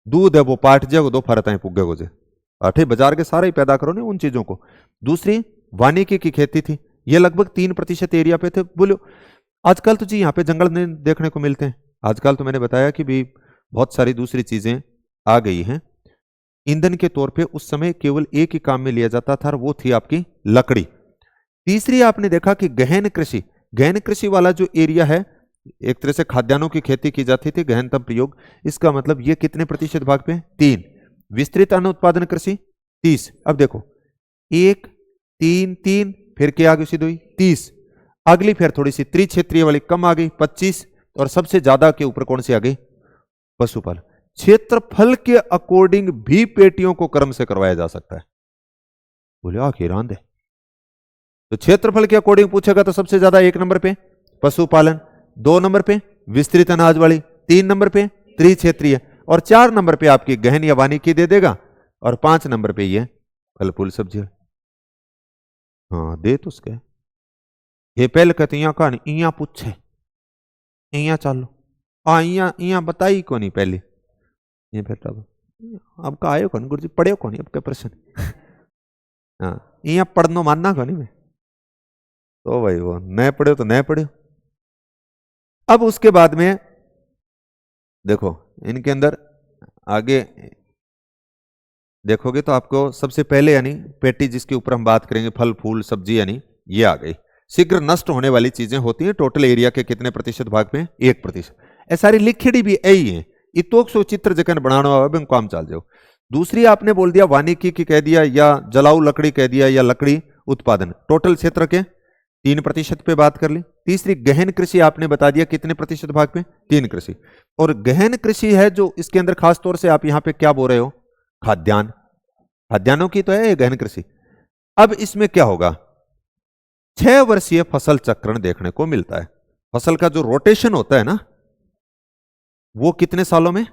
दूध है वो पाट जाएगा, दो फरता पुगे को जे आठे बाजार के सारे ही पैदा करो ना उन चीजों को। दूसरी वानिकी की खेती थी, ये लगभग 3% एरिया पे थे। बोलो आजकल तो जी यहाँ पे जंगल देखने को मिलते हैं, आजकल तो मैंने बताया कि भी बहुत सारी दूसरी चीजें आ गई हैं। ईंधन के तौर पे उस समय केवल एक ही काम में लिया जाता था और वो थी आपकी लकड़ी। तीसरी आपने देखा कि गहन कृषि, गहन कृषि वाला जो एरिया है, एक तरह से खाद्यान्नों की खेती की जाती थी, गहनतम प्रयोग, इसका मतलब ये कितने प्रतिशत भाग पे? 3। विस्तृत अन्न उत्पादन कृषि 30। अब देखो 1 3 3, फिर क्या आ गई सीधी हुई 30। अगली फिर थोड़ी सी त्रिक्षेत्रीय वाली कम आ गई 25, और सबसे ज्यादा के ऊपर कौन सी आ गई? पशुपालन। क्षेत्रफल के अकॉर्डिंग भी पेटियों को क्रम से करवाया जा सकता है। बोले आखिर आंधे, तो क्षेत्रफल के अकॉर्डिंग पूछेगा तो सबसे ज्यादा 1 नंबर पे पशुपालन, 2 नंबर पे विस्तृत अनाज वाली, 3 नंबर पे त्रिक्षेत्रीय, और 4 नंबर पे आपकी गहन या वानिकी दे देगा, और 5 नंबर पे ये फल फूल सब्जी। हाँ दे तो उसके ये पहले कहते इया कहानी इया पूछे इया चलो हाँ इया इया बताई को नहीं पहले ये बेटा अब का आयो कौन गुरु जी पढ़े कौन अब क्या प्रश्न हाँ इया पढ़नो मानना को नहीं मैं तो भाई वो न पढ़े तो न पढ़े। अब उसके बाद में देखो इनके अंदर आगे देखोगे तो आपको सबसे पहले यानी पेटी जिसके ऊपर हम बात करेंगे फल फूल सब्जी, यानी ये आ गई। शीघ्र नष्ट होने वाली चीजें होती हैं, टोटल एरिया के कितने प्रतिशत भाग में? 1%। ऐ सारी लिखड़ी भी यही है, इतोक सो चित्र जखन बनाना काम चाल जाओ। दूसरी आपने बोल दिया वानिकी की कह दिया, या जलाऊ लकड़ी कह दिया, या लकड़ी उत्पादन, टोटल क्षेत्र के 3% पे बात कर ली। तीसरी गहन कृषि आपने बता दिया कितने प्रतिशत भाग पे? 3 कृषि। और गहन कृषि है जो इसके अंदर खास तौर से आप यहां पे क्या बोल रहे हो? खाद्यान्न, खाद्यान्नों की तो है गहन कृषि। अब इसमें क्या होगा? 6 वर्षीय फसल चक्रण देखने को मिलता है। फसल का जो रोटेशन होता है ना, वो कितने सालों में?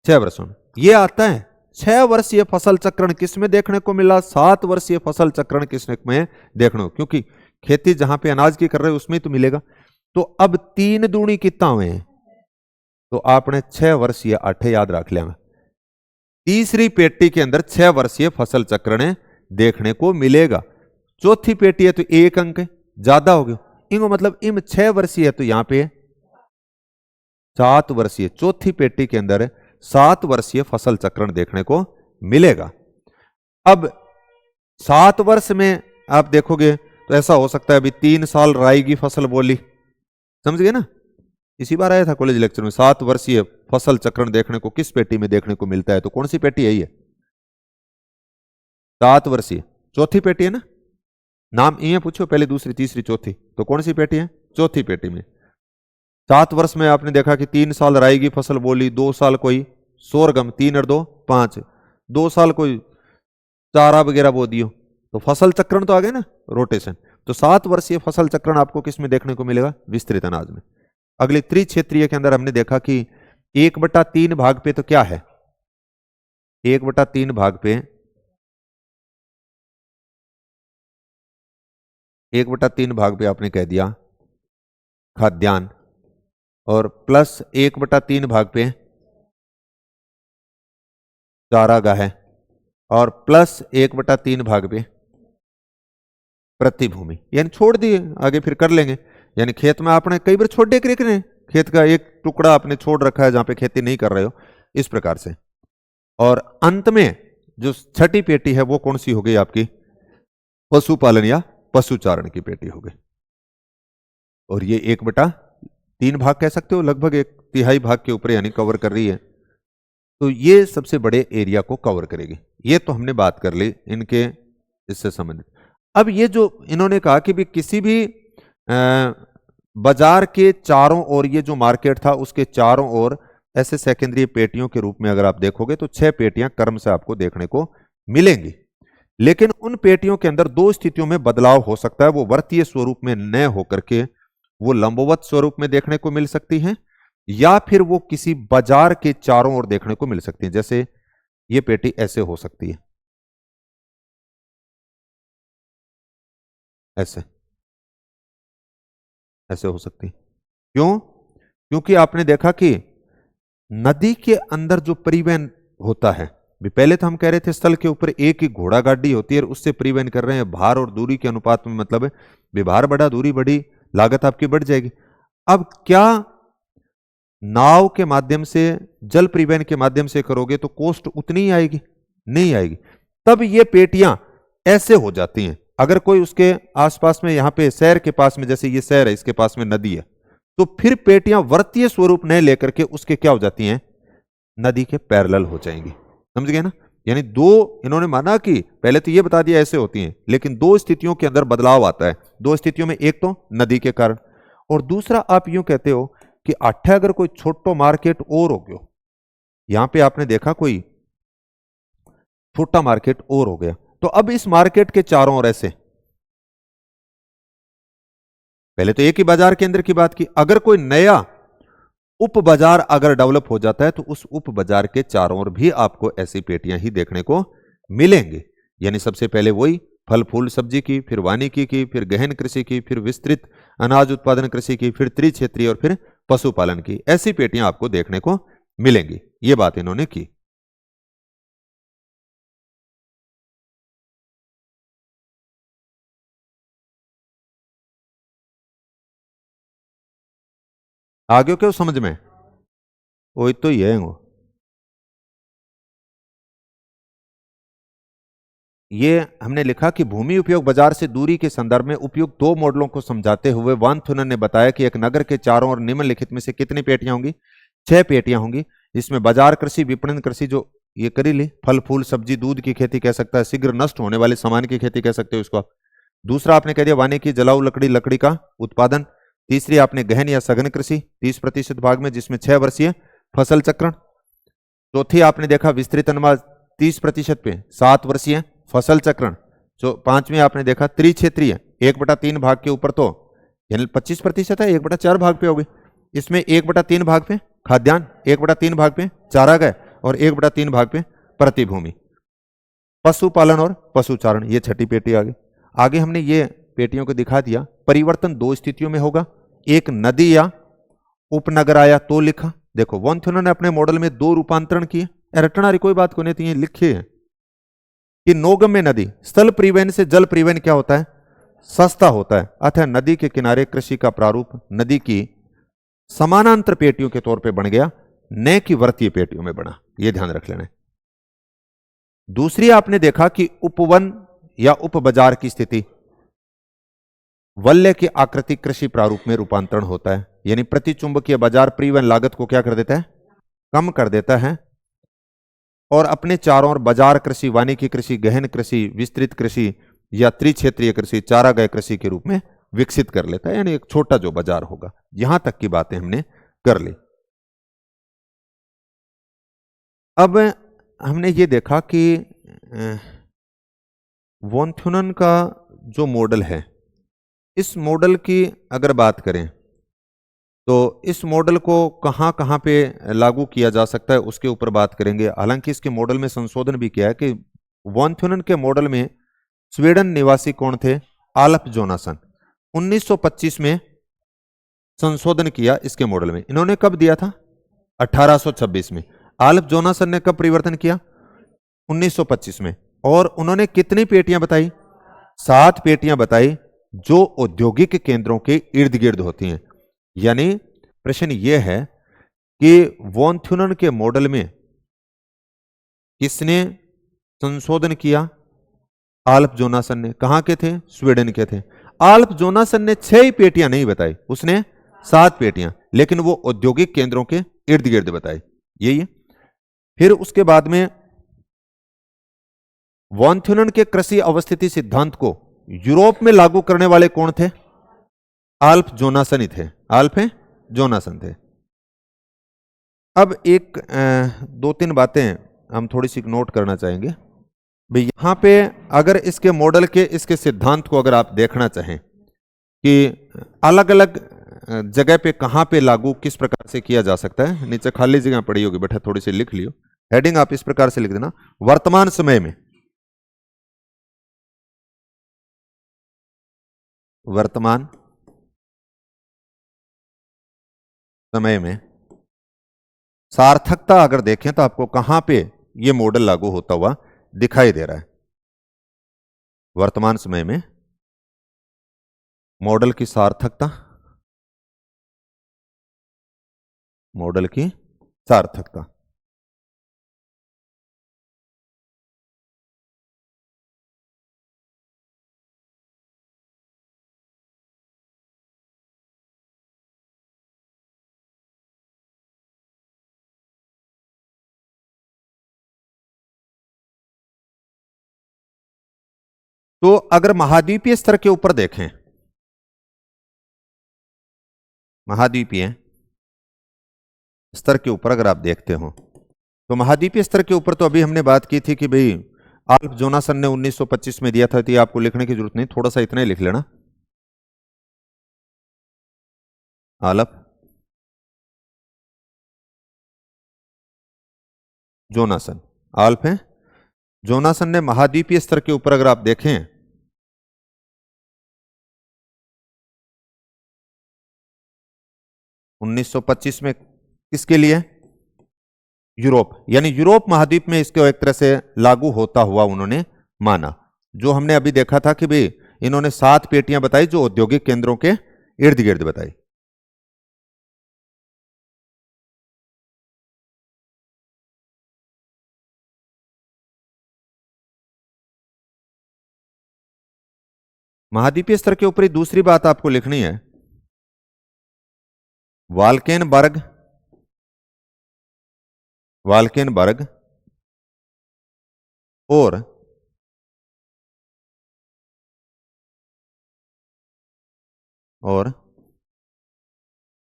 6 वर्षों में। ये आता है 6 वर्षीय फसल चक्रण किस में देखने को मिला, 7 वर्षीय फसल चक्रण किस में देखने को, क्योंकि खेती जहां पे अनाज की कर रहे हैं उसमें तो मिलेगा। तो अब 3 दूनी कितना हुए हैं, तो आपने 6 वर्षीय 8 याद रख लिया। तीसरी पेटी के अंदर 6 वर्षीय फसल चक्रण देखने को मिलेगा। चौथी पेटी है तो 1 अंक है, ज्यादा हो गया इनको, मतलब इम 6 वर्षीय है तो यहां पे 7 वर्षीय, चौथी पेटी के अंदर 7 वर्षीय फसल चक्रण देखने को मिलेगा। अब 7 वर्ष में आप देखोगे तो ऐसा हो सकता है अभी 3 साल राई की फसल बोली, समझ गए ना, इसी बार आया था कॉलेज लेक्चर में। 7 वर्षीय फसल चक्रण देखने को किस पेटी में देखने को मिलता है, तो कौन सी पेटी है ये? 7 वर्षीय चौथी पेटी है ना, नाम ये पूछो पहले, दूसरी, तीसरी, चौथी, तो कौन सी पेटी है? चौथी पेटी में। 7 वर्ष में आपने देखा कि 3 साल राई की फसल बोली, 2 साल कोई सोरगम, 3 और 2 5, 2 साल कोई चारा वगैरह बो दियो, तो फसल चक्रण तो आ गए ना, रोटेशन। तो 7 वर्षीय फसल चक्रण आपको किस में देखने को मिलेगा? विस्तृत अनाज में। अगले त्रिक्षेत्रीय के अंदर हमने देखा कि 1/3 भाग पे तो क्या है, 1/3 भाग पे, 1/3 भाग पे आपने कह दिया खाद्यान्न, और प्लस 1/3 भाग पे चारागाह है, और प्लस 1/3 भाग पे प्रतिभूमि, यानी छोड़ दिए, आगे फिर कर लेंगे। यानी खेत में आपने कई बार छोड़ दे ने, खेत का एक टुकड़ा आपने छोड़ रखा है जहां पे खेती नहीं कर रहे हो, इस प्रकार से। और अंत में जो छठी पेटी है वो कौन सी हो गई आपकी? पशुपालन या पशुचारण की पेटी हो गई। और ये 1/3 भाग कह सकते हो, लगभग 1/3 भाग के ऊपर यानी कवर कर रही है। तो ये सबसे बड़े एरिया को कवर करेगी। ये तो हमने बात कर ली इनके इससे संबंधित। अब ये जो इन्होंने कहा कि भी किसी भी बाजार के चारों ओर, ये जो मार्केट था उसके चारों ओर ऐसे सेकेंडरी पेटियों के रूप में अगर आप देखोगे तो 6 पेटियां क्रम से आपको देखने को मिलेंगी। लेकिन उन पेटियों के अंदर 2 स्थितियों में बदलाव हो सकता है। वो वर्तीय स्वरूप में न होकर के वो लंबवत स्वरूप में देखने को मिल सकती हैं, या फिर वो किसी बाजार के चारों ओर देखने को मिल सकती है। जैसे ये पेटी ऐसे हो सकती है, ऐसे ऐसे हो सकती है। क्यों? क्योंकि आपने देखा कि नदी के अंदर जो परिवहन होता है, पहले तो हम कह रहे थे स्थल के ऊपर एक ही घोड़ा गाड़ी होती है और उससे परिवहन कर रहे हैं, भार और दूरी के अनुपात में, मतलब भार बढ़ा दूरी बढ़ी, लागत आपकी बढ़ जाएगी। अब क्या नाव के माध्यम से, जल परिवहन के माध्यम से करोगे तो कॉस्ट उतनी ही आएगी? नहीं आएगी। तब ये पेटियां ऐसे हो जाती हैं। अगर कोई उसके आसपास में, यहां पे शहर के पास में, जैसे ये शहर है, इसके पास में नदी है, तो फिर पेटियां वर्तीय स्वरूप नहीं लेकर के उसके क्या हो जाती हैं? नदी के पैरेलल हो जाएंगी। समझ गए ना? यानी 2 इन्होंने माना कि पहले तो ये बता दिया ऐसे होती हैं, लेकिन 2 स्थितियों के अंदर बदलाव आता है। 2 स्थितियों में, एक तो नदी के कारण, और दूसरा आप यूं कहते हो कि अट्ठे अगर कोई छोटो मार्केट और हो गया, यहां पे आपने देखा कोई छोटा मार्केट और हो गया, तो अब इस मार्केट के चारों ओर ऐसे, पहले तो एक ही बाजार के अंदर की बात की, अगर कोई नया उप बाजार अगर डेवलप हो जाता है तो उस उप बाजार के चारों ओर भी आपको ऐसी पेटियां ही देखने को मिलेंगे। यानी सबसे पहले वही फल फूल सब्जी की, फिर वानिकी की, फिर गहन कृषि की, फिर विस्तृत अनाज उत्पादन कृषि की, फिर त्रिक्षेत्रीय और फिर पशुपालन की, ऐसी पेटियां आपको देखने को मिलेंगी। ये बात इन्होंने की। आगे क्यों समझ में? वही तो ये है वो। ये हमने लिखा कि भूमि उपयोग बाजार से दूरी के संदर्भ में उपयुक्त 2 मॉडलों को समझाते हुए वानथुनन ने बताया कि एक नगर के चारों ओर निम्नलिखित में से कितनी पेटियां होंगी? 6 पेटियां होंगी। इसमें बाजार कृषि, विपणन कृषि, जो ये करी ली, फल फूल सब्जी दूध की खेती कह सकता है, शीघ्र नष्ट होने वाले सामान की खेती कह सकते हो इसको आप। दूसरा आपने कह दिया वानिकी, जलाऊ लकड़ी, लकड़ी का उत्पादन। तीसरी आपने गहन या सघन कृषि 30% भाग में, जिसमें 6 वर्षीय फसल चक्रण। चौथी आपने देखा विस्तृत अनुमान 30% पे 7 वर्षीय फसल चक्रण। जो 5वीं आपने देखा त्रिक्षेत्रीय 1/3 भाग के ऊपर तो यानी 25% है, 1/4 भाग पे होगी। इसमें 1/3 भाग पे खाद्यान्न, 1/3 भाग पे चारागाह और 1/3 भाग पे प्रतिभूमि। पशुपालन और पशुचारण, ये छठी पेटी आ गई। आगे हमने ये पेटियों को दिखा दिया। परिवर्तन दो स्थितियों में होगा, एक नदी या उपनगर आया तो लिखा। देखो वॉन थ्योनन ने अपने मॉडल में दो रूपांतरण किए, रटना कोई बात को नहीं थी, लिखे हैं कि नौगम्य नदी स्थल परिवहन से जल परिवहन क्या होता है, सस्ता होता है, अतः नदी के किनारे कृषि का प्रारूप नदी की समानांतर पेटियों के तौर पे बन गया, न कि वर्तीय पेटियों में बना। यह ध्यान रख लेना। दूसरी आपने देखा कि उपवन या उप बाजार की स्थिति, वल्य की आकृति कृषि प्रारूप में रूपांतरण होता है, यानी प्रतिचुंबकीय बाजार परिवहन लागत को क्या कर देता है, कम कर देता है, और अपने चारों ओर बाजार कृषि, वानिकी कृषि, गहन कृषि, विस्तृत कृषि या त्रिक्षेत्रीय कृषि, चारागाह कृषि के रूप में विकसित कर लेता है, यानी एक छोटा जो बाजार होगा। यहां तक की बातें हमने कर ली। अब हमने ये देखा कि वॉन थ्योनन का जो मॉडल है, इस मॉडल की अगर बात करें तो इस मॉडल को कहां कहां पे लागू किया जा सकता है उसके ऊपर बात करेंगे। हालांकि इसके मॉडल में संशोधन भी किया है कि वॉन थ्योनन के मॉडल में स्वीडन निवासी कौन थे, आल्फ जोनासन। 1925 में संशोधन किया इसके मॉडल में। इन्होंने कब दिया था, 1826 में। आल्फ जोनासन ने कब परिवर्तन किया, 1925 में। और उन्होंने कितनी पेटियां बताई, 7 पेटियां बताई जो औद्योगिक केंद्रों के इर्द गिर्द होती हैं। यानी प्रश्न यह है कि वॉन थ्योनन के मॉडल में किसने संशोधन किया, आल्फ जोनासन ने। कहां के थे, स्वीडन के थे। आल्फ जोनासन ने 6 पेटियां नहीं बताई, उसने 7 पेटियां, लेकिन वो औद्योगिक केंद्रों के इर्द गिर्द बताई। यही है। फिर उसके बाद में वॉन थ्योनन के कृषि अवस्थिति सिद्धांत को यूरोप में लागू करने वाले कौन थे, आल्फ जोनासन ही थे, आल्फ जोनासन थे। अब एक 2-3 बातें हम थोड़ी सी नोट करना चाहेंगे भाई। यहां पे अगर इसके मॉडल के, इसके सिद्धांत को अगर आप देखना चाहें कि अलग अलग जगह पे कहां पे लागू किस प्रकार से किया जा सकता है, नीचे खाली जगह पड़ी होगी बेटा, थोड़ी सी लिख लियो। हेडिंग आप इस प्रकार से लिख देना, वर्तमान समय में, वर्तमान समय में सार्थकता अगर देखें तो आपको कहां पे यह मॉडल लागू होता हुआ दिखाई दे रहा है। वर्तमान समय में मॉडल की सार्थकता, मॉडल की सार्थकता। तो अगर महाद्वीपीय स्तर के ऊपर देखें, महाद्वीपीय स्तर के ऊपर अगर आप देखते हो तो महाद्वीपीय स्तर के ऊपर तो अभी हमने बात की थी कि भाई आल्फ जोनासन ने 1925 में दिया था, तो ये आपको लिखने की जरूरत नहीं, थोड़ा सा इतना ही लिख लेना, आल्फ जोनासन। आल्फ है जोनासन ने महाद्वीपीय स्तर के ऊपर अगर आप देखें 1925 में, किसके लिए, यूरोप, यानी यूरोप महाद्वीप में इसको एक तरह से लागू होता हुआ उन्होंने माना। जो हमने अभी देखा था कि भाई इन्होंने 7 पेटियां बताई जो औद्योगिक केंद्रों के इर्द गिर्द बताई। महाद्वीपीय स्तर के ऊपर ही दूसरी बात आपको लिखनी है, वाल्केनबर्ग, वाल्केनबर्ग और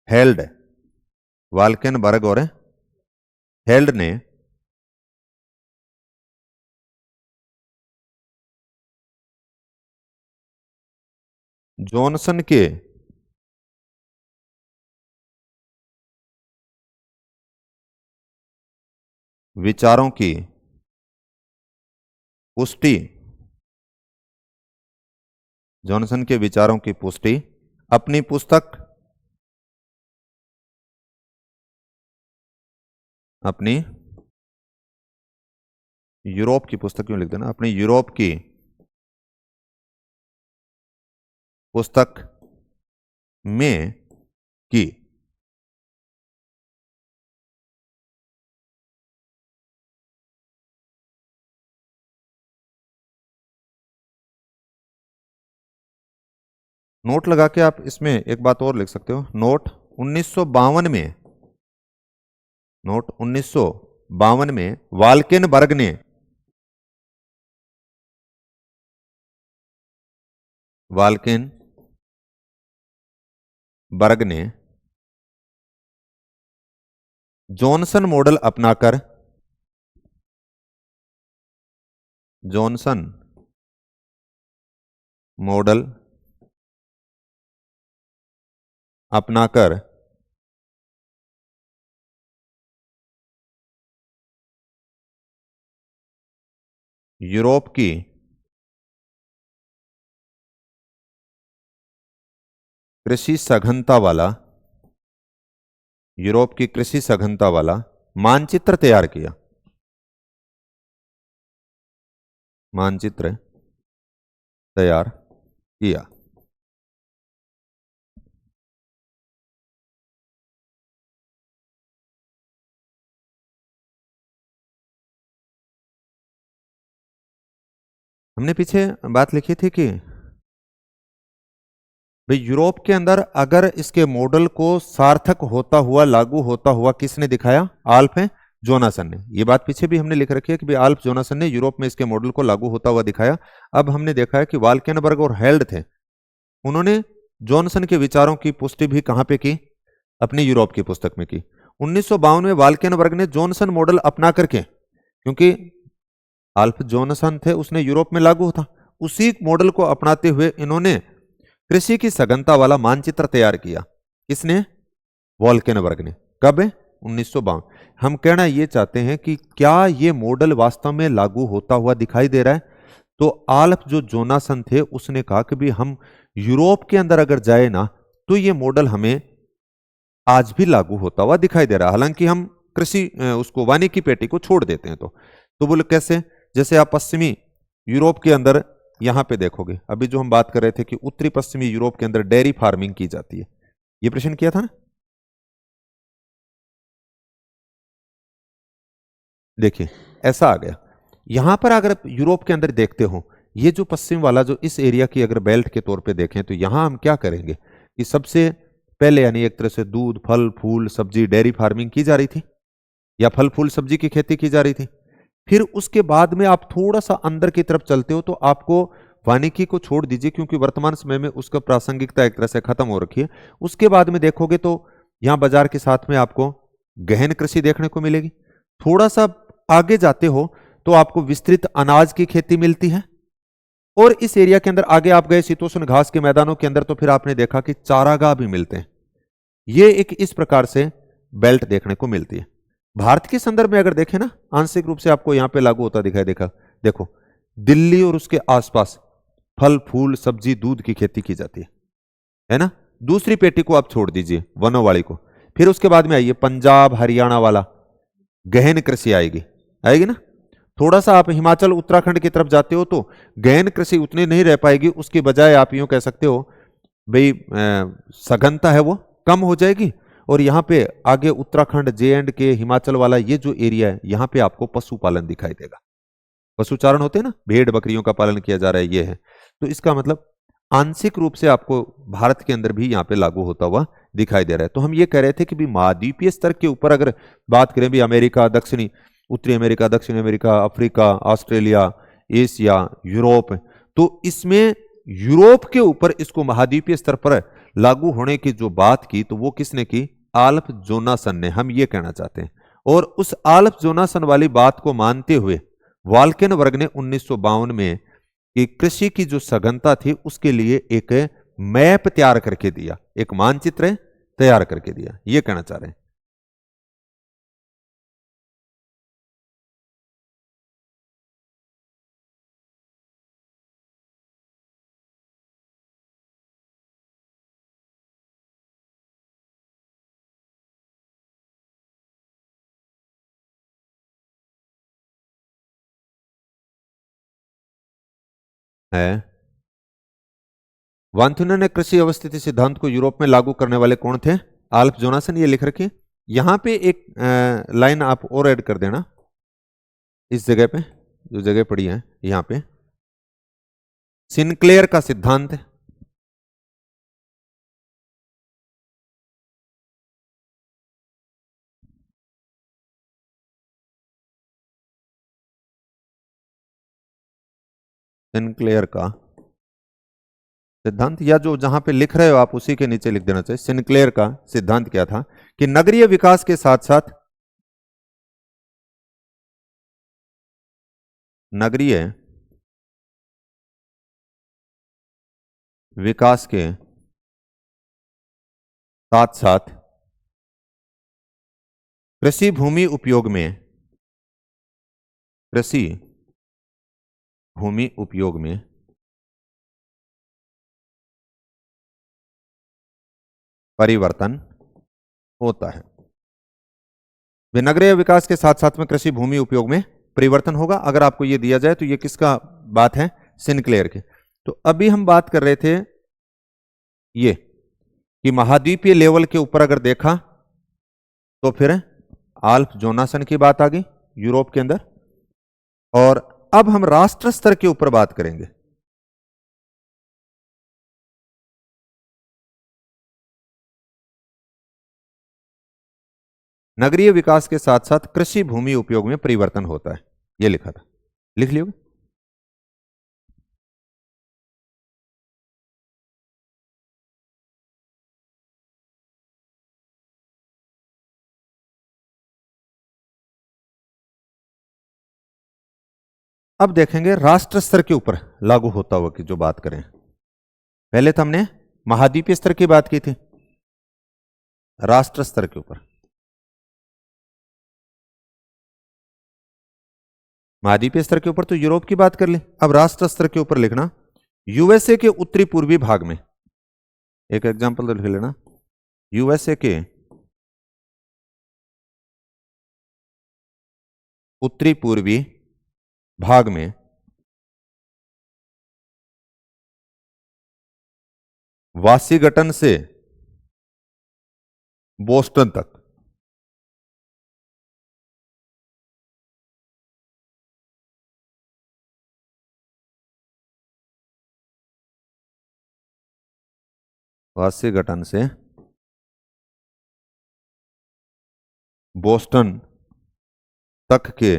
हेल्ड, वाल्केनबर्ग और हेल्ड ने जॉनसन के विचारों की पुष्टि, जॉनसन के विचारों की पुष्टि अपनी पुस्तक, अपनी यूरोप की पुस्तक क्यों लिख देना, अपनी यूरोप की पुस्तक में की। नोट लगा के आप इसमें एक बात और लिख सकते हो, नोट 1952 में, नोट 1952 में वाल्केनबर्ग ने, वाल्केनबर्ग ने जॉनसन मॉडल अपनाकर, जॉनसन मॉडल अपनाकर यूरोप की कृषि सघनता वाला, यूरोप की कृषि सघनता वाला मानचित्र तैयार किया, मानचित्र तैयार किया। हमने पीछे बात लिखी थी कि भाई यूरोप के अंदर अगर इसके मॉडल को सार्थक होता हुआ, लागू होता हुआ किसने दिखाया, आल्फ है जोनासन ने। ये बात पीछे भी हमने लिख रखी है कि भाई आल्फ जोनासन ने यूरोप में इसके मॉडल को लागू होता हुआ दिखाया। अब हमने देखा है कि वाल्केनबर्ग और हेल्ड थे, उन्होंने जॉनसन के विचारों की पुष्टि भी कहां पे की, अपनी यूरोप की पुस्तक में की। 1952 में वाल्केनबर्ग ने जॉनसन मॉडल अपना करके, क्योंकि आल्फ जोनासन थे उसने यूरोप में लागू था, उसी मॉडल को अपनाते हुए इन्होंने कृषि की सघनता वाला मानचित्र तैयार किया। किसने, वाल्केनबर्ग ने। कब है, 1952। हम कहना ये चाहते हैं कि क्या ये मॉडल वास्तव में लागू होता हुआ दिखाई दे रहा है। तो आल्फ जो जोनासन थे उसने कहा कि भी हम यूरोप के अंदर अगर जाए ना तो ये मॉडल हमें आज भी लागू होता हुआ दिखाई दे रहा है, हालांकि हम कृषि उसको वानिकी पेटी को छोड़ देते हैं। तो बोले कैसे, जैसे आप पश्चिमी यूरोप के अंदर यहां पे देखोगे, अभी जो हम बात कर रहे थे कि उत्तरी पश्चिमी यूरोप के अंदर डेयरी फार्मिंग की जाती है, ये प्रश्न किया था ना। देखिए ऐसा आ गया, यहां पर अगर यूरोप के अंदर देखते हो, ये जो पश्चिम वाला जो इस एरिया की अगर बेल्ट के तौर पे देखें तो यहां हम क्या करेंगे कि सबसे पहले यानी एक तरह से दूध, फल, फूल, सब्जी, डेयरी फार्मिंग की जा रही थी या फल फूल सब्जी की खेती की जा रही थी। फिर उसके बाद में आप थोड़ा सा अंदर की तरफ चलते हो तो आपको वानिकी को छोड़ दीजिए, क्योंकि वर्तमान समय में उसका प्रासंगिकता एक तरह से खत्म हो रखी है। उसके बाद में देखोगे तो यहां बाजार के साथ में आपको गहन कृषि देखने को मिलेगी। थोड़ा सा आगे जाते हो तो आपको विस्तृत अनाज की खेती मिलती है, और इस एरिया के अंदर आगे आप गए शीतोष्ण घास के मैदानों के अंदर तो फिर आपने देखा कि चारागाह भी मिलते हैं। ये एक इस प्रकार से बेल्ट देखने को मिलती है। भारत के संदर्भ में अगर देखें ना, आंशिक रूप से आपको यहां पे लागू होता दिखाई देखा, देखो दिल्ली और उसके आसपास फल, फूल, सब्जी, दूध की खेती की जाती है ना। दूसरी पेटी को आप छोड़ दीजिए, वनों वाली को। फिर उसके बाद में आइए पंजाब, हरियाणा वाला गहन कृषि आएगी, आएगी ना। थोड़ा सा आप हिमाचल, उत्तराखंड की तरफ जाते हो तो गहन कृषि उतनी नहीं रह पाएगी, उसके बजाय आप यूं कह सकते हो भाई सघनता है वो कम हो जाएगी। और यहां पे आगे उत्तराखंड, जे&के, हिमाचल वाला ये जो एरिया है, यहां पे आपको पशुपालन दिखाई देगा। पशुचारण होते हैं ना, भेड़ बकरियों का पालन किया जा रहा है, ये है। तो इसका मतलब आंशिक रूप से आपको भारत के अंदर भी यहां पे लागू होता हुआ दिखाई दे रहा है। तो हम ये कह रहे थे कि भी महाद्वीपीय स्तर के ऊपर अगर बात करें भी, अमेरिका, दक्षिणी उत्तरी अमेरिका, दक्षिण America, Africa, Australia, Asia, Europe, तो इसमें यूरोप के ऊपर इसको महाद्वीपीय स्तर पर लागू होने की जो बात की तो वो किसने की, आल्फ जोनासन ने, हम ये कहना चाहते हैं। और उस आल्फ जोनासन वाली बात को मानते हुए वाल्केनबर्ग ने 1952 में कि कृषि की जो सघनता थी उसके लिए एक मैप तैयार करके दिया, एक मानचित्र तैयार करके दिया, ये कहना चाह रहे हैं। है वांथुनन ने कृषि अवस्थिति सिद्धांत को यूरोप में लागू करने वाले कौन थे? आल्फ जोनासन, ये लिख रखिए। यहां पे एक लाइन आप और ऐड कर देना इस जगह पे, जो जगह पड़ी है यहां पे, सिनक्लेयर का सिद्धांत। सिनक्लेयर का सिद्धांत, या जो जहां पे लिख रहे हो आप उसी के नीचे लिख देना चाहिए। सिनक्लेयर का सिद्धांत क्या था कि नगरीय विकास के साथ साथ नगरीय विकास के साथ साथ कृषि भूमि उपयोग में परिवर्तन होता है। नगरीय विकास के साथ साथ में कृषि भूमि उपयोग में परिवर्तन होगा। अगर आपको यह दिया जाए तो यह किसका बात है? सिनक्लेयर के। तो अभी हम बात कर रहे थे ये कि महाद्वीपीय लेवल के ऊपर अगर देखा तो फिर आल्फ जोनासन की बात आ गई यूरोप के अंदर, और अब हम राष्ट्र स्तर के ऊपर बात करेंगे। नगरीय विकास के साथ साथ कृषि भूमि उपयोग में परिवर्तन होता है, यह लिखा था, लिख लियोगे? अब देखेंगे राष्ट्र स्तर के ऊपर लागू होता हुआ की जो बात करें। पहले तो हमने महाद्वीपीय स्तर की बात की थी, राष्ट्र स्तर के ऊपर। महाद्वीपीय स्तर के ऊपर तो यूरोप की बात कर ली, अब राष्ट्र स्तर के ऊपर लिखना यूएसए के उत्तरी पूर्वी भाग में। एक एग्जांपल तो लिख लेना, यूएसए के उत्तरी पूर्वी भाग में वाशिंगटन से बोस्टन तक वाशिंगटन से बोस्टन तक के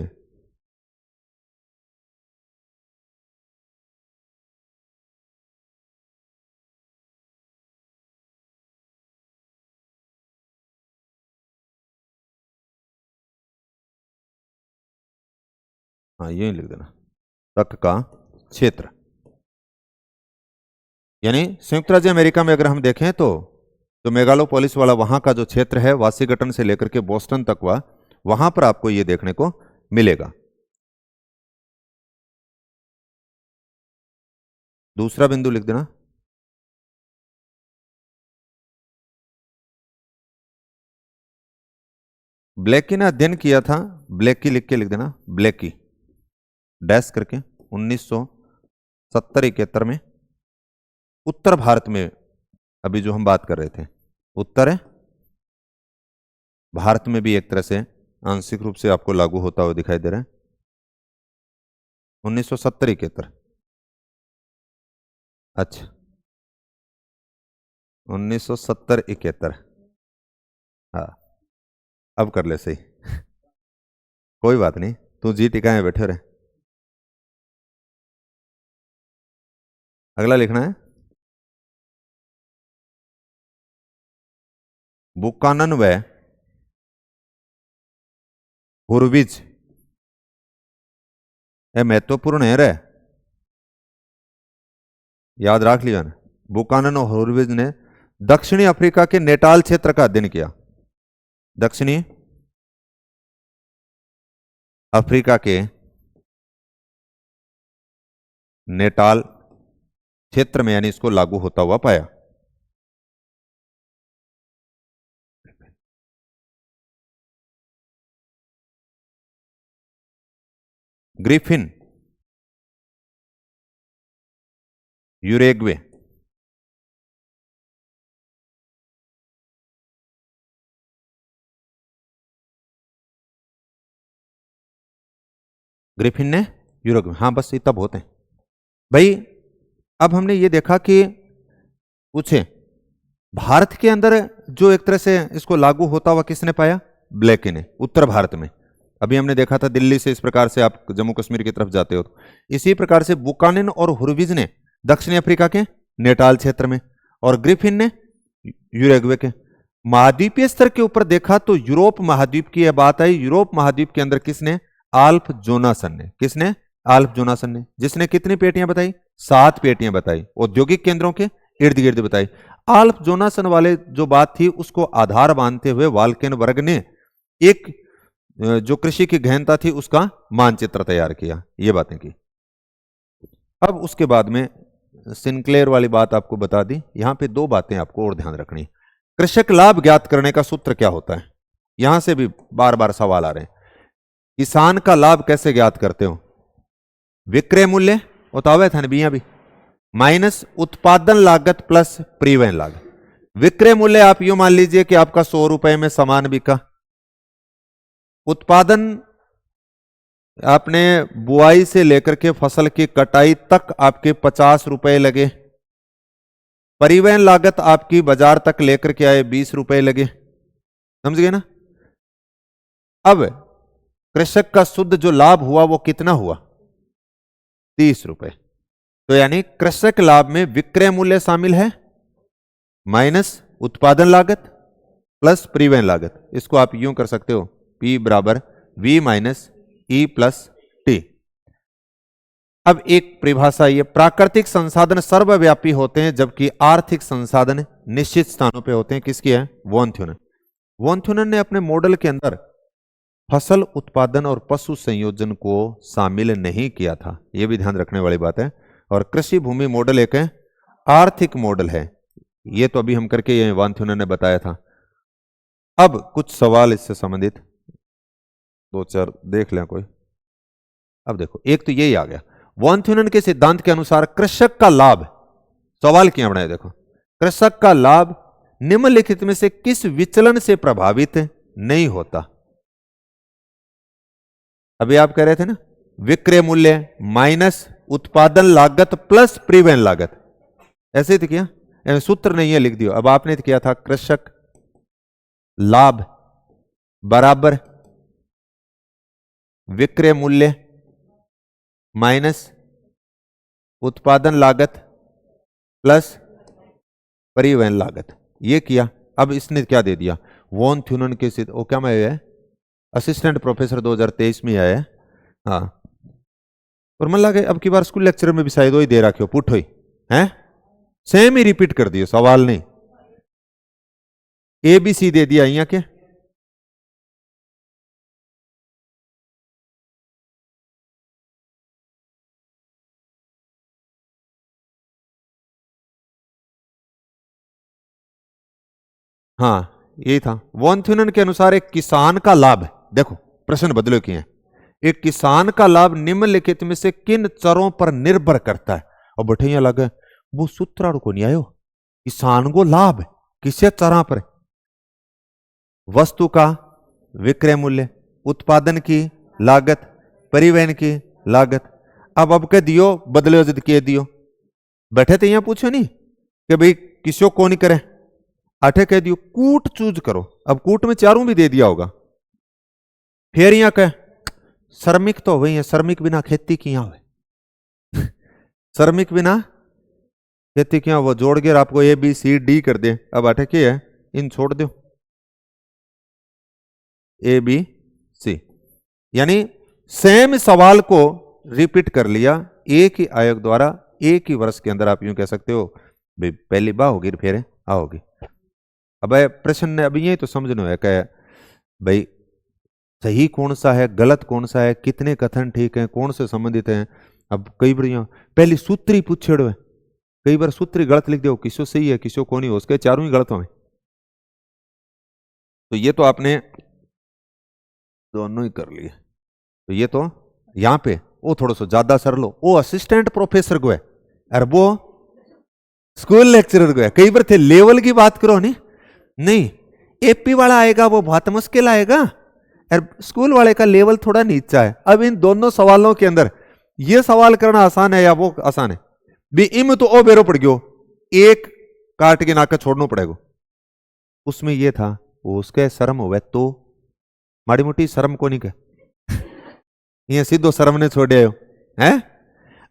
हाँ ये लिख देना, तक का क्षेत्र। यानी संयुक्त राज्य अमेरिका में अगर हम देखें तो जो मेगालोपोलिस वाला वहां का जो क्षेत्र है वाशिंगटन से लेकर के बोस्टन तक हुआ, वहां पर आपको यह देखने को मिलेगा। दूसरा बिंदु लिख देना, ब्लैकी ने अध्ययन किया था, ब्लैकी लिख के लिख देना, ब्लैकी डैश करके 1970-71 में उत्तर भारत में, अभी जो हम बात कर रहे थे उत्तर है भारत में भी एक तरह से आंशिक रूप से आपको लागू होता हुआ दिखाई दे रहा है। 1970-71, अच्छा 1970-71, हाँ अब कर ले सही कोई बात नहीं, तू जी टिकाए बैठे रहे। अगला लिखना है बुकानन व हुरविज, यह महत्वपूर्ण है रे, याद रख लिया ना। बुकानन और हॉर्विज ने दक्षिणी अफ्रीका के नेटाल क्षेत्र का अध्ययन किया। दक्षिणी अफ्रीका के नेटाल क्षेत्र में यानी इसको लागू होता हुआ पाया। ग्रिफिन यूरेग्वे, ग्रिफिन ने यूरोग्वे, हाँ बस इतना बहुत है भाई। अब हमने ये देखा कि पूछे भारत के अंदर जो एक तरह से इसको लागू होता हुआ किसने पाया? ब्लेकी ने, उत्तर भारत में। अभी हमने देखा था दिल्ली से इस प्रकार से आप जम्मू कश्मीर की तरफ जाते हो तो इसी प्रकार से बुकानन और हॉर्विज ने दक्षिणी अफ्रीका के नेटाल क्षेत्र में और ग्रिफिन ने यूरुग्वे के। महाद्वीपीय स्तर के ऊपर देखा तो यूरोप महाद्वीप की यह बात आई। यूरोप महाद्वीप के अंदर किसने? आल्फ जोनासन ने। किसने? आल्फ जोनासन ने, जिसने कितनी पेटियां बताई? 7 पेटियां बताई, औद्योगिक केंद्रों के इर्द गिर्द बताई। आल्फ जोनासन वाले जो बात थी उसको आधार मानते हुए वाल्केन वर्ग ने एक जो कृषि की गहनता थी उसका मानचित्र तैयार किया, ये बातें की। अब उसके बाद में सिंक्लेयर वाली बात आपको बता दी। यहां पे 2 बातें आपको और ध्यान रखनी। कृषक लाभ ज्ञात करने का सूत्र क्या होता है? यहां से भी बार बार सवाल आ रहे हैं। किसान का लाभ कैसे ज्ञात करते हो? विक्रय मूल्य उतावे था बिया भी माइनस उत्पादन लागत प्लस परिवहन लागत। विक्रय मूल्य आप यूं मान लीजिए कि आपका 100 रुपए में सामान बिका। उत्पादन आपने बुआई से लेकर के फसल की कटाई तक आपके 50 रुपए लगे। परिवहन लागत आपकी बाजार तक लेकर के आए 20 रुपए लगे। समझ गए ना? अब कृषक का शुद्ध जो लाभ हुआ वो कितना हुआ? 30 रुपए। तो यानी कृषक लाभ में विक्रय मूल्य शामिल है माइनस उत्पादन लागत प्लस परिवहन लागत। इसको आप यूं कर सकते हो, P बराबर V minus E plus T. अब एक परिभाषा, ये प्राकृतिक संसाधन सर्वव्यापी होते हैं जबकि आर्थिक संसाधन निश्चित स्थानों पे होते हैं। किसकी है? वॉन थ्यूनन। वॉन थ्यूनन ने अपने मॉडल के अंदर फसल उत्पादन और पशु संयोजन को शामिल नहीं किया था, यह भी ध्यान रखने वाली बात है। और कृषि भूमि मॉडल एक है आर्थिक मॉडल है, ये तो अभी हम करके ये वॉन थ्यूनन ने बताया था। अब कुछ सवाल इससे संबंधित 2-4 देख लें कोई। अब देखो, एक तो यही आ गया, वॉन थ्यूनन के सिद्धांत के अनुसार कृषक का लाभ, सवाल क्या बनाए देखो, कृषक का लाभ निम्नलिखित में से किस विचलन से प्रभावित नहीं होता? अभी आप कह रहे थे ना विक्रय मूल्य माइनस उत्पादन लागत प्लस परिवहन लागत, ऐसे ही तो किया, सूत्र नहीं है लिख दियो। अब आपने तो किया था कृषक लाभ बराबर विक्रय मूल्य माइनस उत्पादन लागत प्लस परिवहन लागत, ये किया। अब इसने क्या दे दिया? वॉन थ्यूनन के सिद्ध, वो क्या मैं है असिस्टेंट प्रोफेसर 2023 में आया है। हाँ, और मन लगे अब की बार स्कूल लेक्चर में भी शायद वही दे रखे हो, पुट हुई है, सेम ही रिपीट कर दियो, सवाल नहीं। ABC दे दिया यहाँ के, हाँ यही था। वॉन थ्यूनन के अनुसार एक किसान का लाभ, देखो प्रश्न बदलो किए हैं, एक किसान का लाभ निम्नलिखित में से किन चरों पर निर्भर करता है? और बैठे लगे वो सूत्रारू को नहीं आयो, किसान को लाभ किसे चरा पर? वस्तु का विक्रय मूल्य, उत्पादन की लागत, परिवहन की लागत। अब कह दियो बदले जिद के दियो, बैठे तो यहां पूछो नहीं कि भाई किसो को नहीं करे, आठे कह दियो कूट चूज करो। अब कूट में चारों भी दे दिया होगा। फिर यहां कह श्रमिक तो वही है, श्रमिक बिना खेती की हुए श्रमिक बिना खेती क्या, वो जोड़ के आपको ABCD कर दे। अब आठे क्या है, इन छोड़ दो ABC, यानी सेम सवाल को रिपीट कर लिया एक ही आयोग द्वारा एक ही वर्ष के अंदर। आप यूं कह सकते हो भाई पहली बा होगी फिर आ होगी। अब प्रश्न ने अभी ये तो समझना है कि भाई सही कौन सा है, गलत कौन सा है, कितने कथन ठीक हैं, कौन से संबंधित हैं। अब कई बार पहली सूत्री पूछेड़ो है, कई बार सूत्री गलत लिख दो, किसो सही है किसो को नहीं हो, उसके चारों ही गलत हो। तो ये तो आपने दोनों ही कर लिए। तो ये तो यहां पे वो थोड़ा सा ज्यादा सर लो, वो असिस्टेंट प्रोफेसर को है और वो स्कूल लेक्चरर को है। कई बार थे लेवल की बात करो नहीं एपी वाला आएगा वो बहुत मुश्किल आएगा और स्कूल वाले का लेवल थोड़ा नीचा है। अब इन दोनों सवालों के अंदर ये सवाल करना आसान है या वो आसान है? भी इम तो ओ बेरो पड़ गयो, एक काट के नाका छोड़ना पड़ेगा। उसमें ये था वो उसके शर्म हो तो माड़ी मोटी शर्म को नहीं कह ये सीधो शर्म ने छोड़े हो है।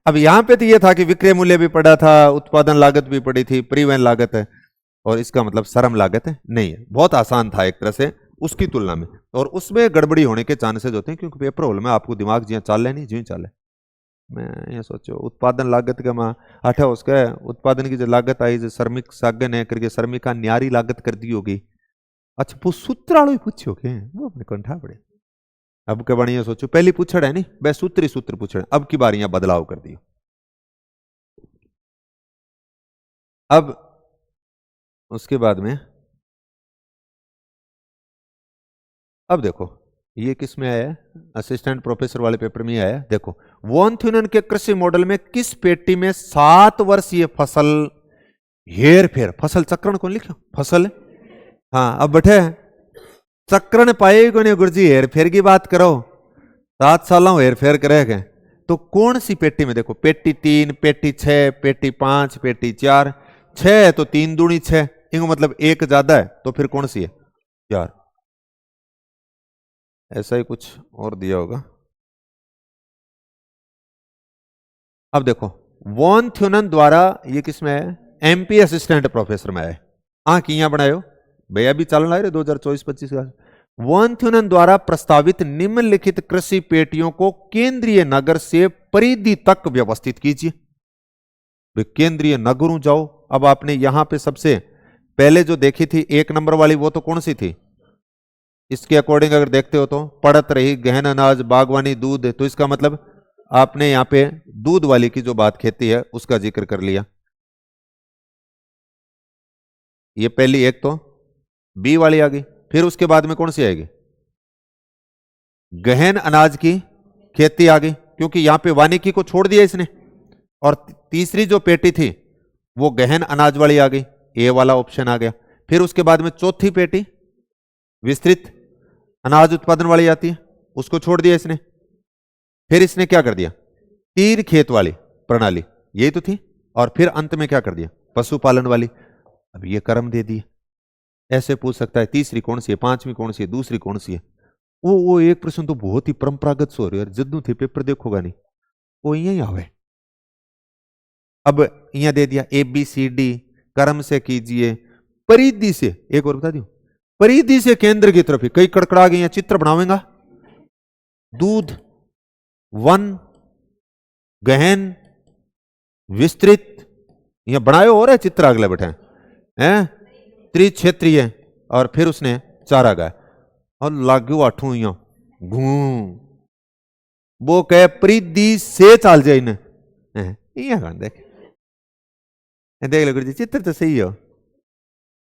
अब यहां पे तो ये था कि विक्रय मूल्य भी पड़ा था, उत्पादन लागत भी पड़ी थी, परिवहन लागत है, और इसका मतलब श्रम लागत है नहीं है। बहुत आसान था एक तरह से उसकी तुलना में, और उसमें गड़बड़ी होने के चांसेस होते हैं क्योंकि पेपर होल में आपको दिमाग जिया चाल लेनी जी चाले। मैं ये सोचो उत्पादन लागत का माँ आठा उसका उत्पादन की जो लागत आई जो श्रमिक सागन है करके श्रमिका न्यारी लागत कर दी होगी। अच्छा वो सूत्र वालों ही पूछो के वो अपने कंठा पड़े। अब के बढ़िया सोचो पहली पूछड़ है नहीं बस सूत्र पूछड़, अब की बार यहां बदलाव कर दियो। अब उसके बाद में अब देखो ये किस में आया है, असिस्टेंट प्रोफेसर वाले पेपर में आया है। देखो वॉन थ्यूनन के कृषि मॉडल में किस पेटी में 7 वर्षीय फसल हेर फेर, फसल चक्रण कौन लिखो फसल, हाँ अब बैठे चक्रण पाए को नहीं गुरुजी हेर फेर की बात करो 7 साल हेर फेर करेगा तो कौन सी पेटी में? देखो पेटी 3, पेटी 6, पेटी 5, पेटी 4, 6 है तो 3 दूनी 6, इनको मतलब एक ज्यादा है तो फिर कौन सी है 4, ऐसा ही कुछ और दिया होगा। अब देखो वॉन थ्यूनन द्वारा ये किसमें है, एमपी असिस्टेंट प्रोफेसर में है। हाँ किया बनायो भैया भी चलन रहे 2024-25 का। वॉन थ्यूनन द्वारा प्रस्तावित निम्नलिखित कृषि पेटियों को केंद्रीय नगर से परिधि तक व्यवस्थित कीजिए। केंद्रीय नगरों जाओ। अब आपने यहां पे सबसे पहले जो देखी थी 1 नंबर वाली वो तो कौन सी थी? इसके अकॉर्डिंग अगर देखते हो तो पड़त रही गहन अनाज बागवानी दूध, तो इसका मतलब आपने यहां पे दूध वाली की जो बात खेती है उसका जिक्र कर लिया। ये पहली एक तो बी वाली आ गई, फिर उसके बाद में कौन सी आएगी? गहन अनाज की खेती आ गई क्योंकि यहां पे वानिकी को छोड़ दिया इसने। और तीसरी जो पेटी थी वो गहन अनाज वाली आ गई, ए वाला ऑप्शन आ गया। फिर उसके बाद में चौथी पेटी विस्तृत अनाज उत्पादन वाली आती है, उसको छोड़ दिया इसने। फिर इसने क्या कर दिया? तीर खेत वाली प्रणाली यही तो थी, और फिर अंत में क्या कर दिया? पशुपालन वाली। अब ये कर्म दे दिए। ऐसे पूछ सकता है तीसरी कौन सी है, पांचवी कौन सी है, दूसरी कौन सी है। वो एक प्रश्न तो बहुत ही परंपरागत सो रही है, जद्दू थे पेपर देखोगा नहीं वो यही आवे। अब यहां दे दिया ABCD कर्म से कीजिए, परिधि से एक और बता दियो, परिधि से केंद्र की तरफ ही कई कड़कड़ा गई चित्र बनावेगा। दूध, वन, गहन, विस्तृत, यहां बनाए हो रहे चित्र अगले बैठे हैं, त्रिक्षेत्रीय, और फिर उसने चारा गाय और लागू आठू यहां घूम वो कह परिधि से चाल जाए इन्हें देख देख लो गुरु जी चित्र तो सही हो।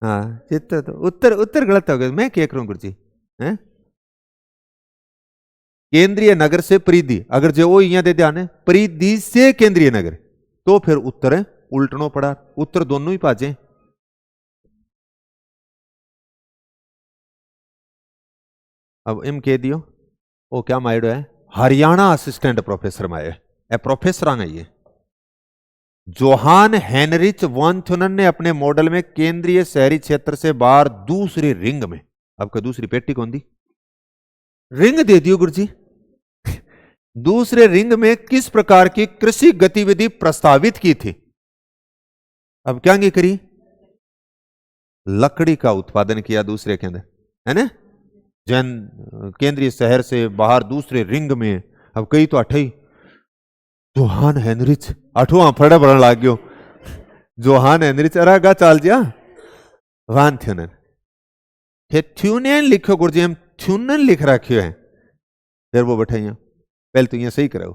हाँ चित्र तो उत्तर गलत हो गया, मैं क्या करूं गुरु जी? केंद्रीय नगर से परिधि, अगर जो वो यहां दे ध्यान है परिधि से केंद्रीय नगर तो फिर उत्तर है उल्टनो पड़ा, उत्तर दोनों ही पाजे। अब इम कह दियो वो क्या माइडो है, हरियाणा असिस्टेंट प्रोफेसर माए ए प्रोफेसर आ गई। जोहान हेनरिच वॉन थ्यूनन ने अपने मॉडल में केंद्रीय शहरी क्षेत्र से बाहर दूसरी रिंग में, आपका दूसरी पेटी कौन दी? रिंग दे दियो गुरुजी। दूसरे रिंग में किस प्रकार की कृषि गतिविधि प्रस्तावित की थी? अब क्या करी? लकड़ी का उत्पादन किया दूसरे के अंदर, है ना? जैन केंद्रीय शहर से बाहर दूसरे रिंग में। अब कई तो अठाई जोहान हेनरिच अठवा फड़ा भरन लाग गयो, जो हान है निचरागा चाल जिया वान थ्यूनन थे थ्यूनियन लिखो गुरुजी हम थ्यूनन लिख रखियो है। फिर वो बैठाइया पहले तो ये सही करो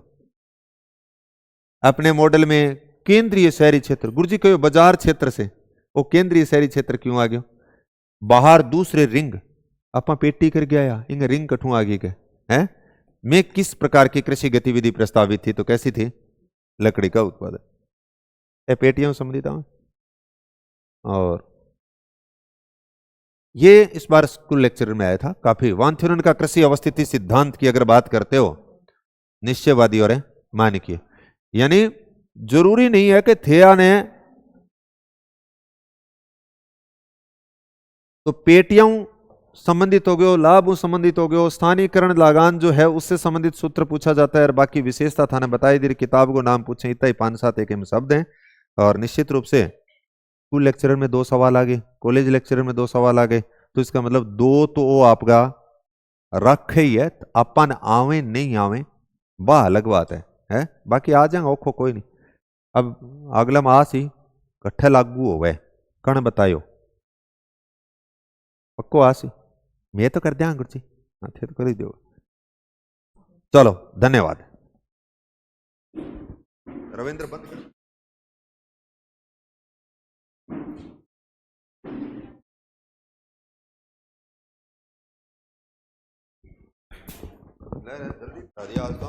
अपने मॉडल में केंद्रीय शहरी क्षेत्र गुरुजी कहो बाजार क्षेत्र से वो केंद्रीय शहरी क्षेत्र क्यों आ गयो? बाहर दूसरे रिंग आपा पेटी कर गया इंग रिंग कठू आ गई के हैं में किस प्रकार की कृषि गतिविधि प्रस्तावित थी? तो कैसी थी? लकड़ी का उत्पादन। पेटियों संबंधित और ये इस बार स्कूल लेक्चर में आया था काफी। वान थ्यूरन का कृषि अवस्थिति सिद्धांत की अगर बात करते हो निश्चयवादी और मानकीय, यानी जरूरी नहीं है कि थेया ने तो पेटियों संबंधित हो गयो, लाभ संबंधित हो गयो, स्थानीयकरण लगान जो है उससे संबंधित सूत्र पूछा जाता है और बाकी विशेषता थाने बताई दी किताब को नाम पूछे इतना ही 5-7 एक में शब्द हैं। और निश्चित रूप से स्कूल लेक्चरर में 2 सवाल आ गए, कॉलेज लेक्चरर में 2 सवाल आ गए, तो इसका मतलब 2 तो वो आपका रखे ही है, अपन आवे नहीं आवे वाह अलग बात है? बाकी आ जाएंगे औखो कोई नहीं। अब अगला मास ही कट्ठे लागू हो गए कण बतायो पक्को आसी मैं तो कर दिया गुरु जी हाँ थे तो कर ही दो। चलो धन्यवाद। रविंद्र बंद कर। जल्दी आज तो